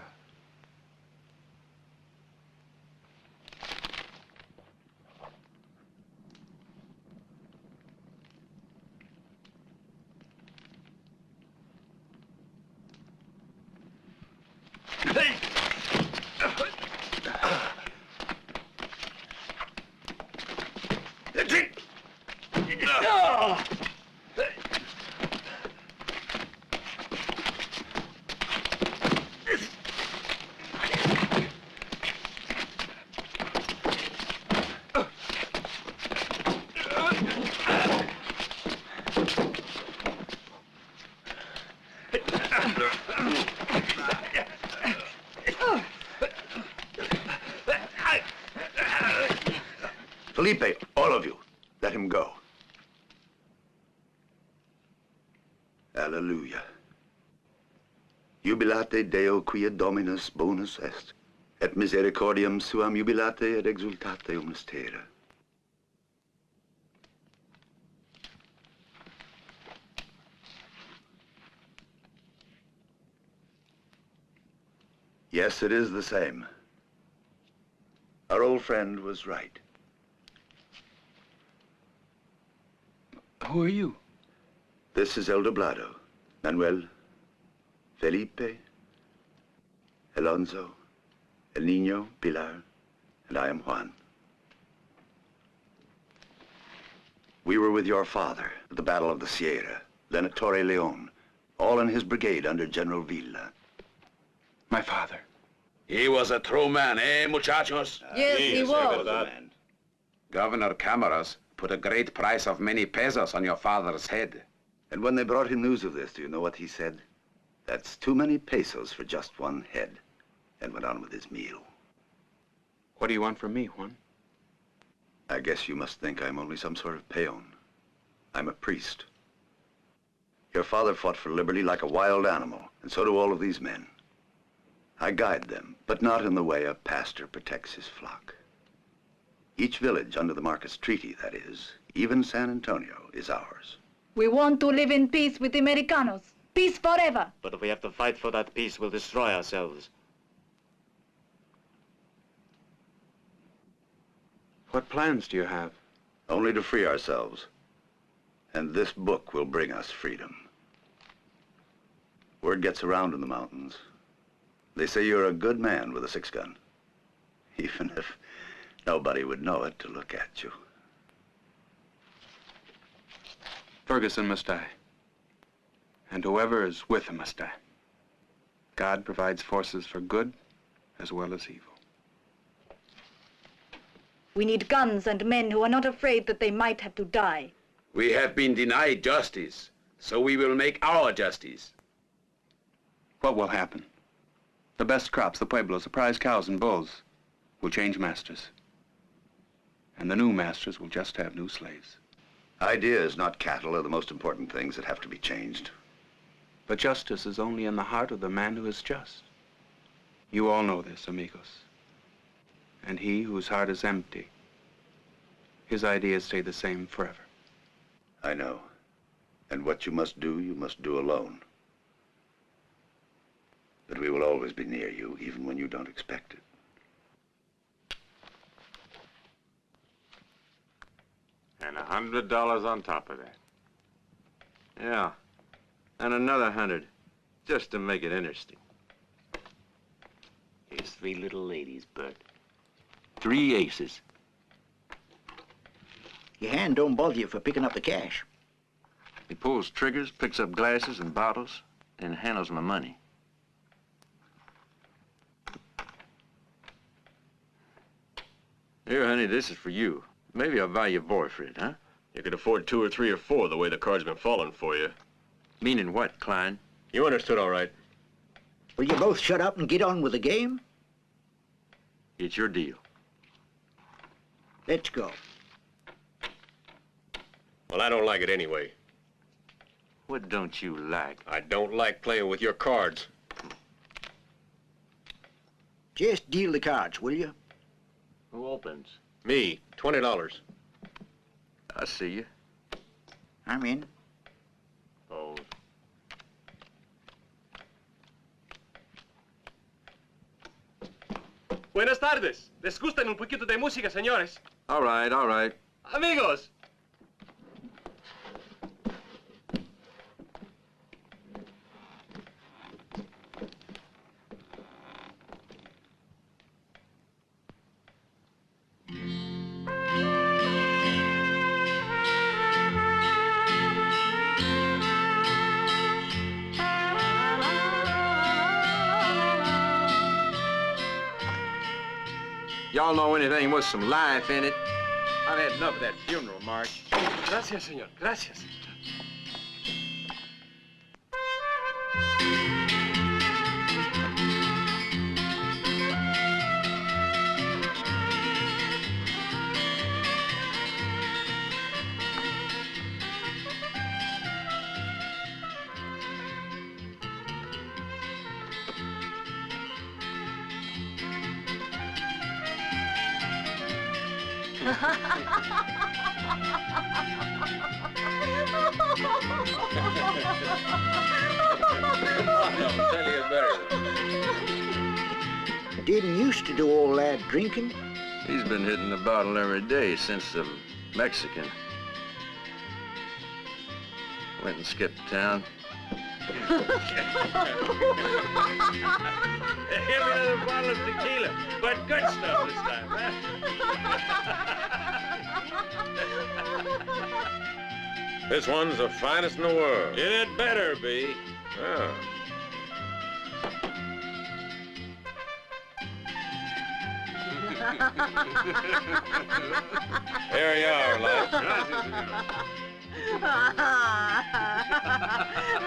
Felipe, all of you, let him go. jubilate Deo quia Dominus bonus est, et misericordiam suam jubilate et exultate omnes terra. Yes, it is the same. Our old friend was right. Who are you? This is El Doblado, Manuel, Felipe, Alonso, El Niño, Pilar, and I am Juan. We were with your father at the Battle of the Sierra, then at Torre Leon, all in his brigade under General Villa. My father. He was a true man, eh, muchachos? Yes, he was. Governor Camaras put a great price of many pesos on your father's head. And when they brought him news of this, do you know what he said? That's too many pesos for just one head. And went on with his meal. What do you want from me, Juan? I guess you must think I'm only some sort of peon. I'm a priest. Your father fought for liberty like a wild animal, and so do all of these men. I guide them, but not in the way a pastor protects his flock. Each village under the Marcus Treaty, that is, even San Antonio, is ours. We want to live in peace with the Americanos. Peace forever. But if we have to fight for that peace, we'll destroy ourselves. What plans do you have? Only to free ourselves. And this book will bring us freedom. Word gets around in the mountains. They say you're a good man with a 6-gun. Even if nobody would know it to look at you. Ferguson must die. And whoever is with him must die. God provides forces for good as well as evil. We need guns and men who are not afraid that they might have to die. We have been denied justice, so we will make our justice. What will happen? The best crops, the pueblos, the prize cows and bulls will change masters. And the new masters will just have new slaves. Ideas, not cattle, are the most important things that have to be changed. But justice is only in the heart of the man who is just. You all know this, amigos. And he whose heart is empty, his ideas stay the same forever. I know. And what you must do alone. But we will always be near you, even when you don't expect it. And $100 on top of that. Yeah. And another 100, just to make it interesting. Here's 3 little ladies, Bert. 3 aces. Your hand don't bother you for picking up the cash. He pulls triggers, picks up glasses and bottles, and handles my money. Here, honey, this is for you. Maybe I'll buy you a boyfriend, huh? You could afford 2 or 3 or 4 the way the card's been falling for you. Meaning what, Klein? You understood all right. Will you both shut up and get on with the game? It's your deal. Let's go. Well, I don't like it anyway. What don't you like? I don't like playing with your cards. Just deal the cards, will you? Who opens? Me, $20. I see you. I'm in. Fold. Buenas tardes. ¿Les gustan un poquito de música, señores? All right, all right. Amigos. Y'all know anything with some life in it? I've had enough of that funeral, Mark. Gracias, señor. Gracias. Didn't used to do all that drinking. He's been hitting the bottle every day since the Mexican went and skipped town. Give me another bottle of tequila, but good stuff this time, huh? This one's the finest in the world. It had better be. Yeah. Here you are, lad.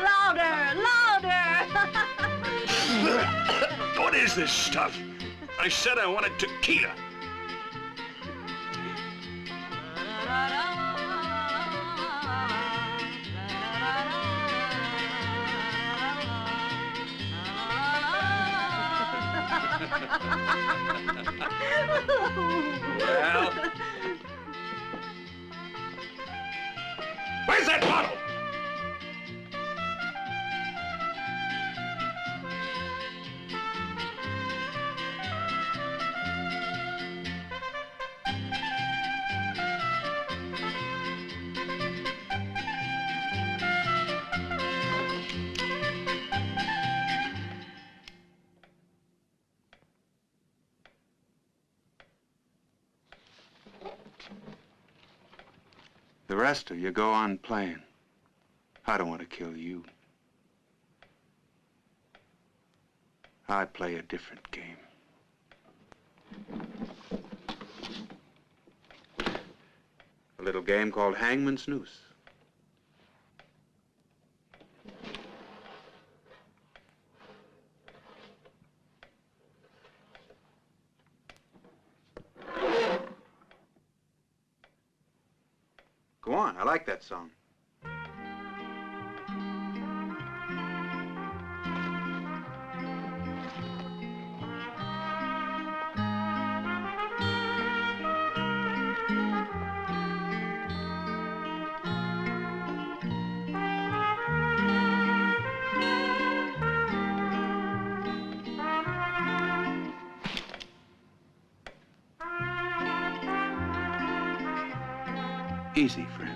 Louder, louder! What is this stuff? I said I wanted tequila. Well, where's that bottle? The rest of you go on playing. I don't want to kill you. I play a different game. A little game called Hangman's Noose. Go on, I like that song. Easy, friend.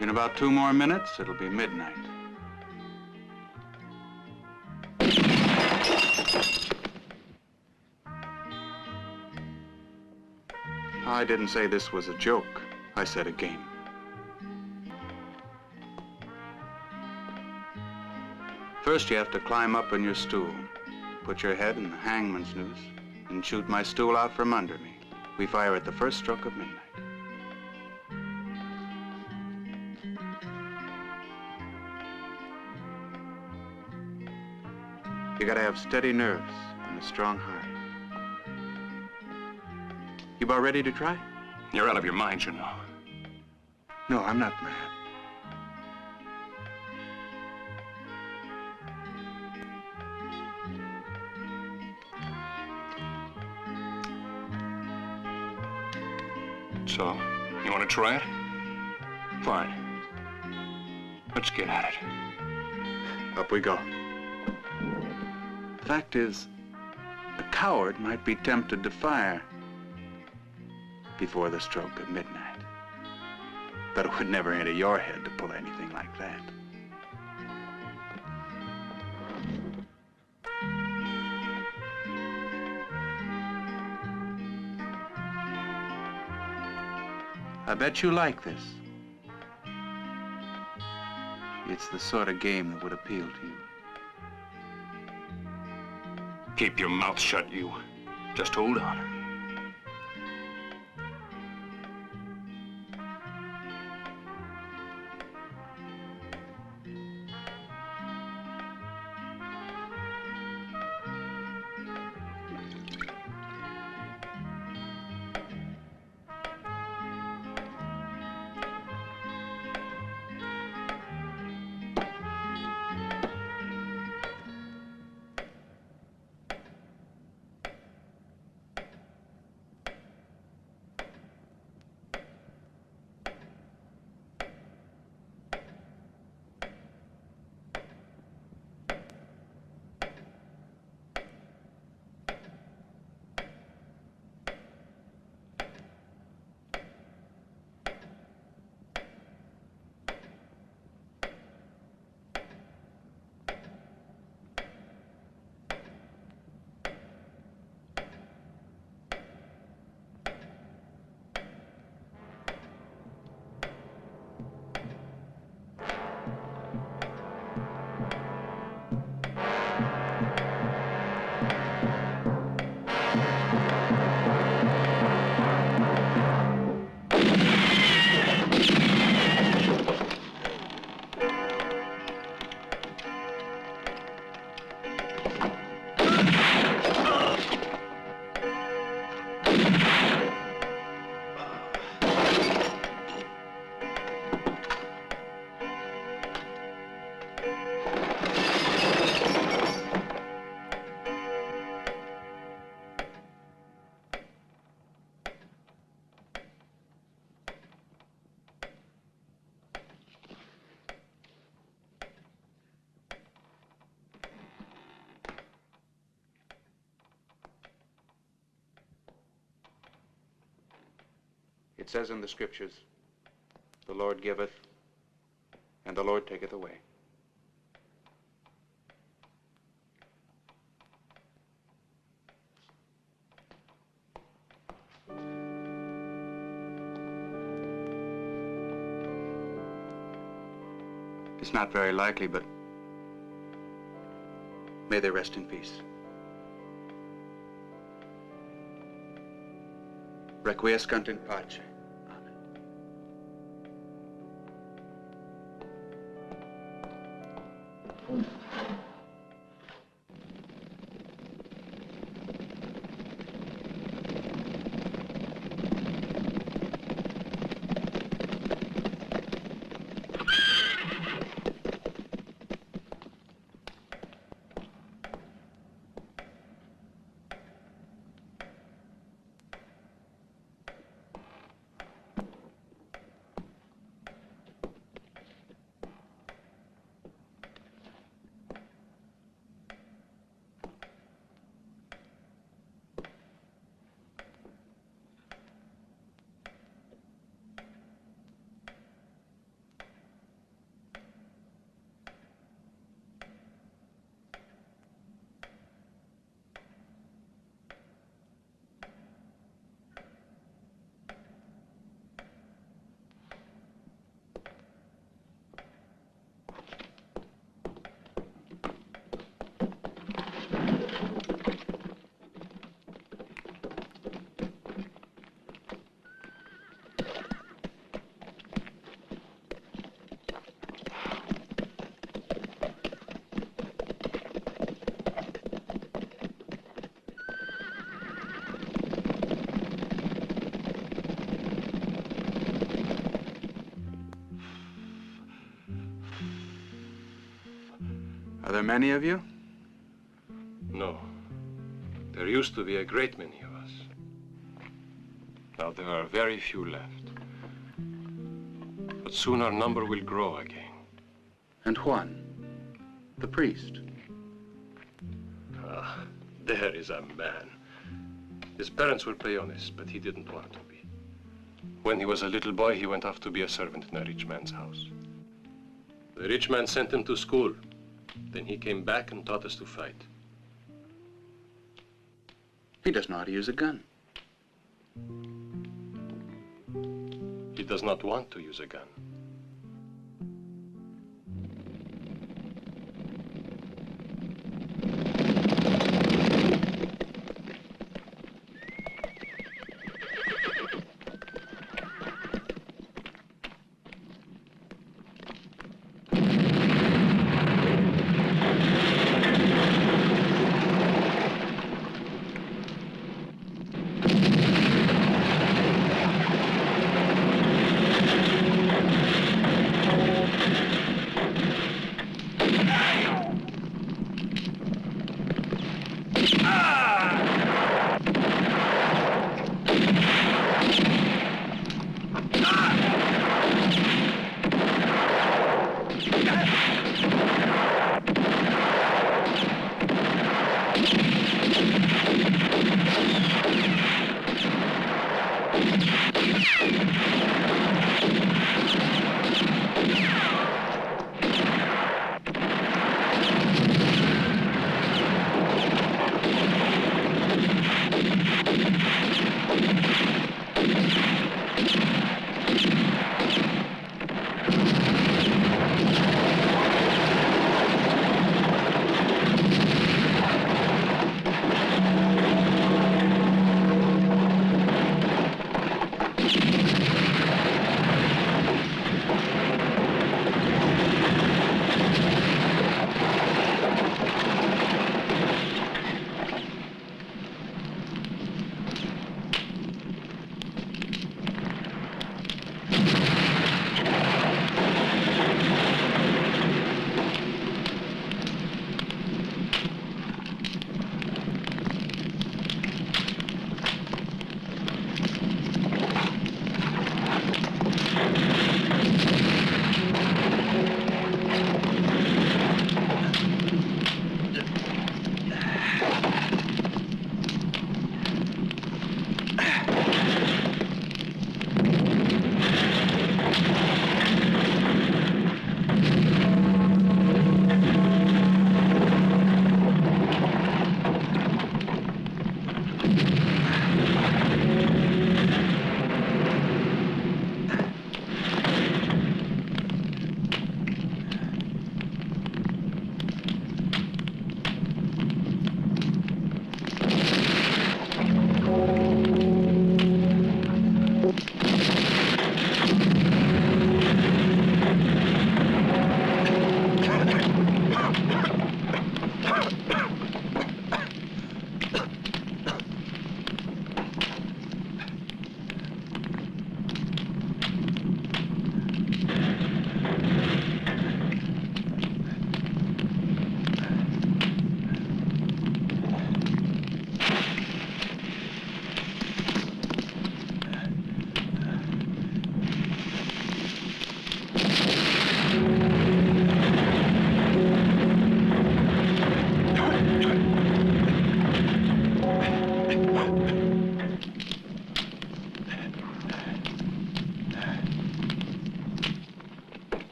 In about 2 more minutes, it'll be midnight. I didn't say this was a joke. I said a game. First, you have to climb up on your stool, put your head in the hangman's noose, and shoot my stool out from under me. We fire at the first stroke of midnight. You gotta have steady nerves and a strong heart. You about ready to try? You're out of your mind, you know. No, I'm not mad. So, you want to try it? Fine. Let's get at it. Up we go. Fact is, a coward might be tempted to fire before the stroke of midnight. But it would never enter your head to pull anything like that. I bet you like this. it's the sort of game that would appeal to you. Keep your mouth shut, you. Just hold on. It says in the scriptures, the Lord giveth, and the Lord taketh away. It's not very likely, but may they rest in peace. Requiescant in pace. Are there many of you? No. There used to be a great many of us. Now there are very few left. But soon our number will grow again. And Juan, the priest? Ah, there is a man. His parents were peones, but he didn't want to be. When he was a little boy, he went off to be a servant in a rich man's house. The rich man sent him to school. Then he came back and taught us to fight. He doesn't know how to use a gun. He does not want to use a gun.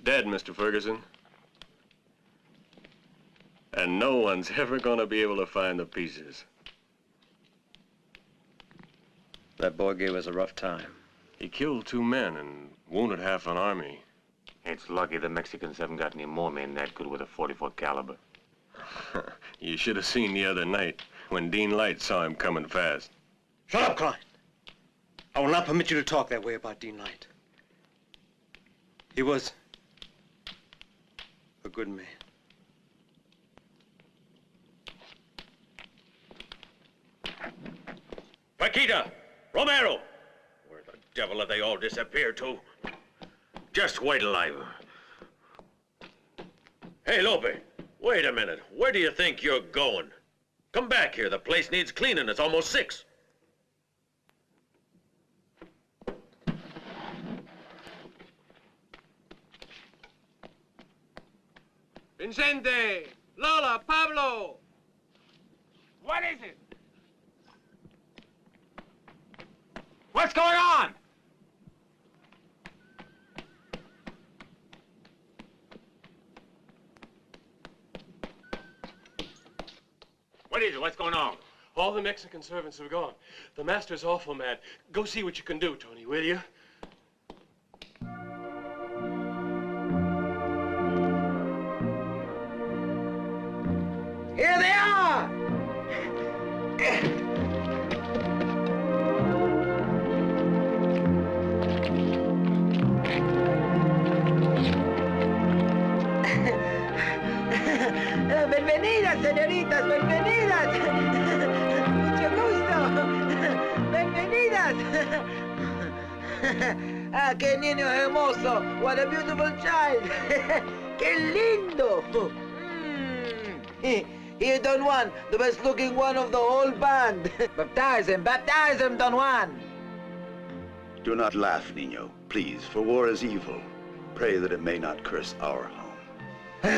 Dead, Mr. Ferguson. And no one's ever gonna be able to find the pieces. That boy gave us a rough time. He killed 2 men and wounded half an army. It's lucky the Mexicans haven't got any more men that good with a 44 caliber. You should have seen the other night when Dean Light saw him coming fast. Shut up, Klein. I will not permit you to talk that way about Dean Light. He was a good man. Paquita! Romero! Where the devil have they all disappeared to? Just wait till I... Hey, Lope, wait a minute. Where do you think you're going? Come back here. The place needs cleaning. It's almost 6. Vicente! Lola! Pablo! What is it? What's going on? What is it? What's going on? All the Mexican servants are gone. The master's awful mad. Go see what you can do, Tony, will you? Here they are! Bienvenidas, señoritas, bienvenidas. Mucho gusto. Bienvenidas. Ah, qué niño hermoso. What a beautiful child. Qué lindo. Here, Don Juan, the best looking one of the whole band. Baptize him, Don Juan. Do not laugh, Nino, please, for war is evil. Pray that it may not curse our home. Look,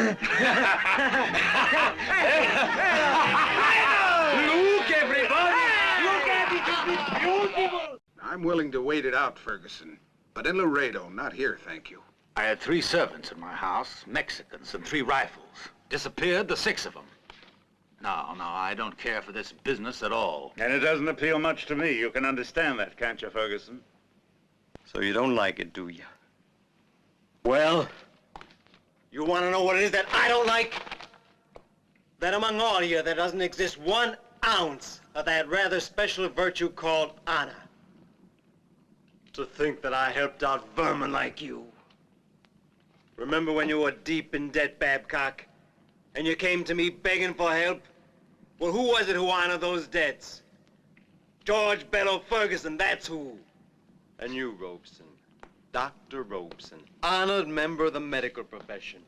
everybody! Look at it, it's beautiful! I'm willing to wait it out, Ferguson. But in Laredo, not here, thank you. I had 3 servants in my house, Mexicans, and 3 rifles. Disappeared, the 6 of them. No, I don't care for this business at all. And it doesn't appeal much to me. You can understand that, can't you, Ferguson? So you don't like it, do you? Well, you want to know what it is that I don't like? That among all of you, there doesn't exist 1 ounce of that rather special virtue called honor. To think that I helped out vermin like you. Remember when you were deep in debt, Babcock, and you came to me begging for help? Well, who was it who honored those debts? George Bello Ferguson, that's who. And you, Robeson, Dr. Robeson, honored member of the medical profession.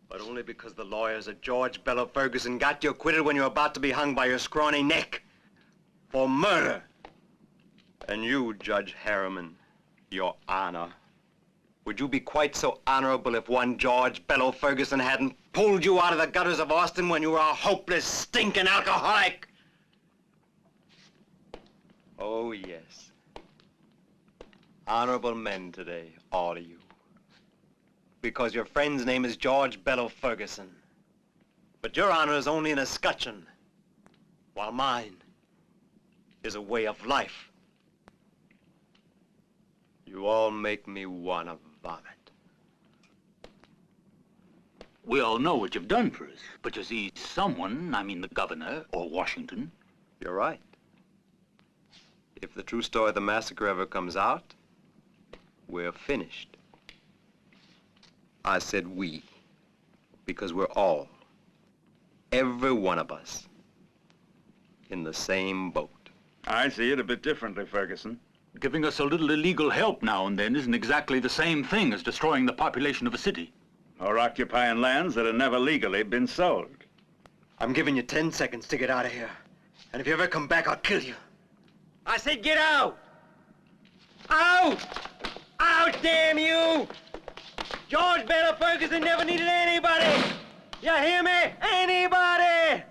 But only because the lawyers of George Bello Ferguson got you acquitted when you were about to be hung by your scrawny neck for murder. And you, Judge Harriman, your honor. Would you be quite so honorable if one George Bello Ferguson hadn't pulled you out of the gutters of Austin when you were a hopeless, stinking alcoholic? Oh, yes. Honorable men today, all of you. Because your friend's name is George Bello Ferguson. But your honor is only an escutcheon, while mine is a way of life. You all make me want to vomit. We all know what you've done for us, but you see, someone, I mean the governor or Washington. You're right. If the true story of the massacre ever comes out, we're finished. I said we, because we're all, every one of us, in the same boat. I see it a bit differently, Ferguson. Giving us a little illegal help now and then isn't exactly the same thing as destroying the population of a city. Or occupying lands that have never legally been sold. I'm giving you 10 seconds to get out of here. And if you ever come back, I'll kill you. I said get out! Out! Out, damn you! George Bello Ferguson never needed anybody! You hear me? Anybody!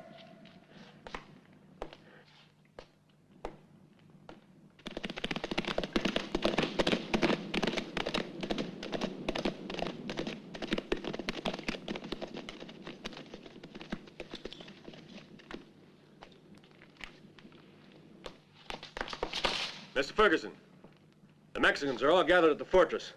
Mr. Ferguson, the Mexicans are all gathered at the fortress.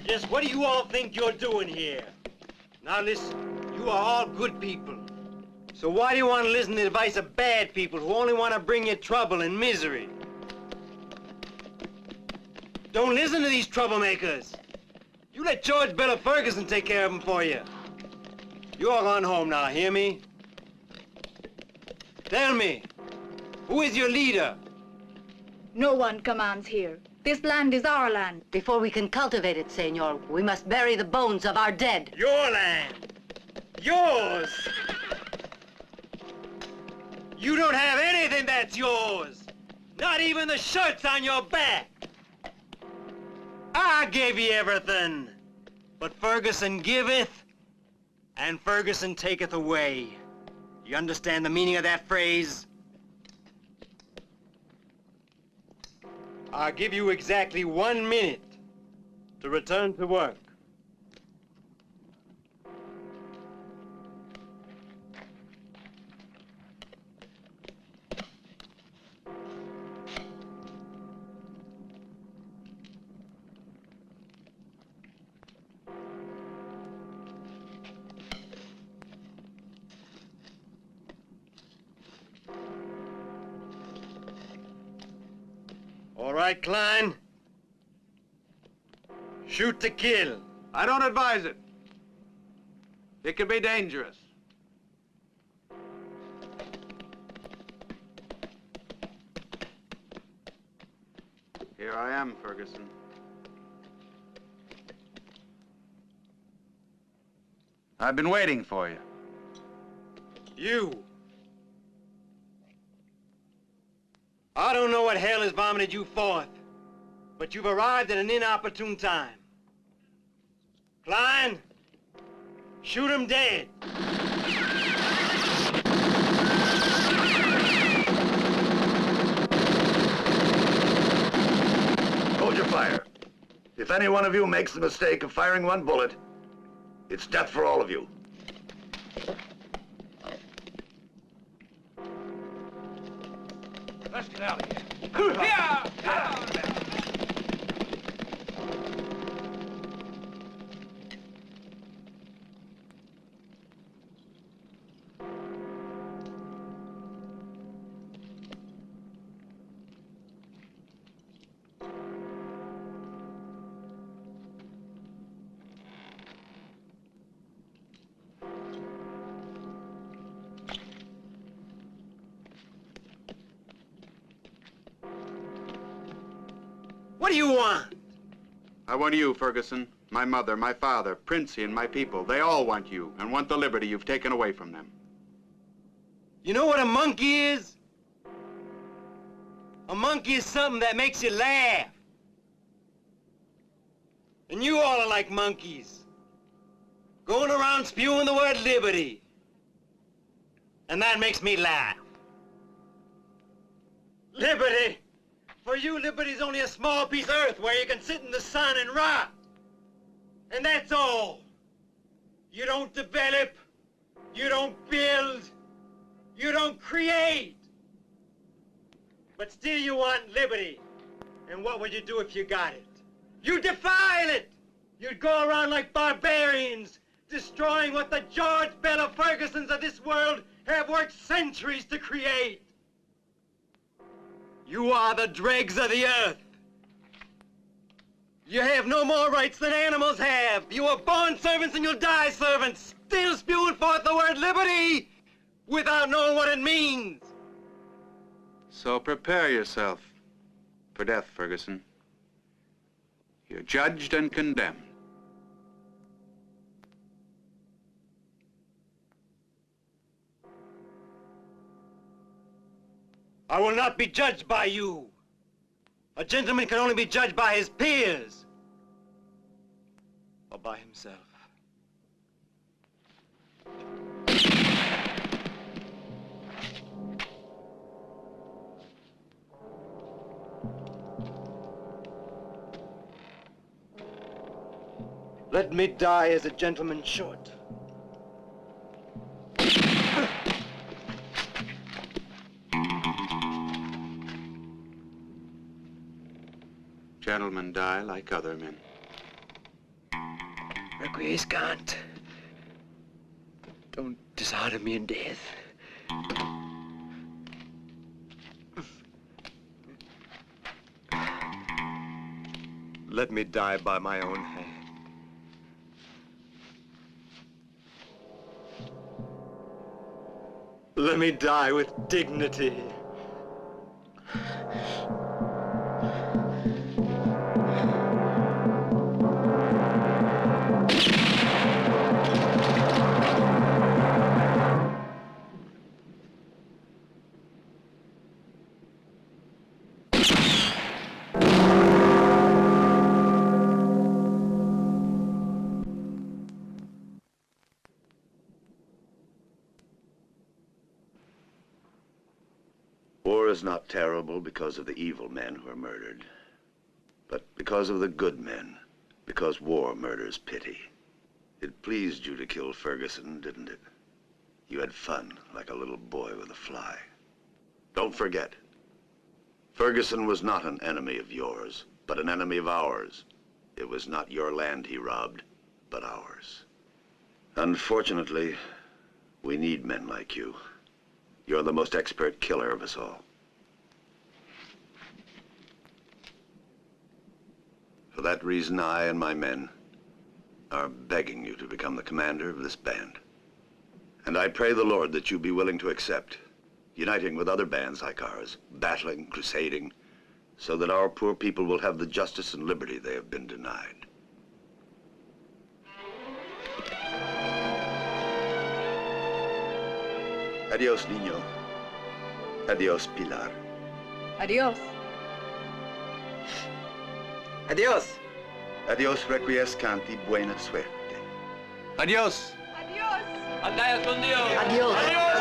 Just what do you all think you're doing here? Now listen, you are all good people. So why do you want to listen to the advice of bad people who only want to bring you trouble and misery? Don't listen to these troublemakers. You let George Bello Ferguson take care of them for you. You all gone home now, hear me? Tell me, who is your leader? No one commands here. This land is our land. Before we can cultivate it, senor, we must bury the bones of our dead. Your land. Yours. You don't have anything that's yours. Not even the shirts on your back. I gave you everything. But Ferguson giveth, and Ferguson taketh away. You understand the meaning of that phrase? I'll give you exactly 1 minute to return to work. All right, Klein. Shoot to kill. I don't advise it. It can be dangerous. Here I am, Ferguson. I've been waiting for you. You. I don't know what hell has vomited you forth, but you've arrived at an inopportune time. Klein, shoot him dead. Hold your fire. If any one of you makes the mistake of firing one bullet, it's death for all of you. Let's get out of here. Yeah! What do you want? I want you, Ferguson, my mother, my father, Princey, and my people. They all want you and want the liberty you've taken away from them. You know what a monkey is? A monkey is something that makes you laugh. And you all are like monkeys, going around spewing the word liberty. And that makes me laugh. Liberty! For you, liberty's only a small piece of earth where you can sit in the sun and rot. And that's all. You don't develop, you don't build, you don't create. But still you want liberty. And what would you do if you got it? You'd defile it! You'd go around like barbarians, destroying what the George Bella Fergusons of this world have worked centuries to create. You are the dregs of the earth. You have no more rights than animals have. You were born servants and you'll die servants, still spewing forth the word liberty without knowing what it means. So prepare yourself for death, Ferguson. You're judged and condemned. I will not be judged by you. A gentleman can only be judged by his peers. Or by himself. Let me die as a gentleman should. Gentlemen die like other men. Requiescant. Don't dishearten me in death. Let me die by my own hand. Let me die with dignity. is not terrible because of the evil men who are murdered, but because of the good men, because war murders pity. It pleased you to kill Ferguson, didn't it? You had fun, like a little boy with a fly. Don't forget, Ferguson was not an enemy of yours, but an enemy of ours. It was not your land he robbed, but ours. Unfortunately, we need men like you. You're the most expert killer of us all. For that reason, I and my men are begging you to become the commander of this band. And I pray the Lord that you be willing to accept, uniting with other bands like ours, battling, crusading, so that our poor people will have the justice and liberty they have been denied. Adios, niño. Adios, Pilar. Adios. Adios. Adios, requiescanti, buena suerte. Adios. Adios. Andai con Dio. Adios. Adios.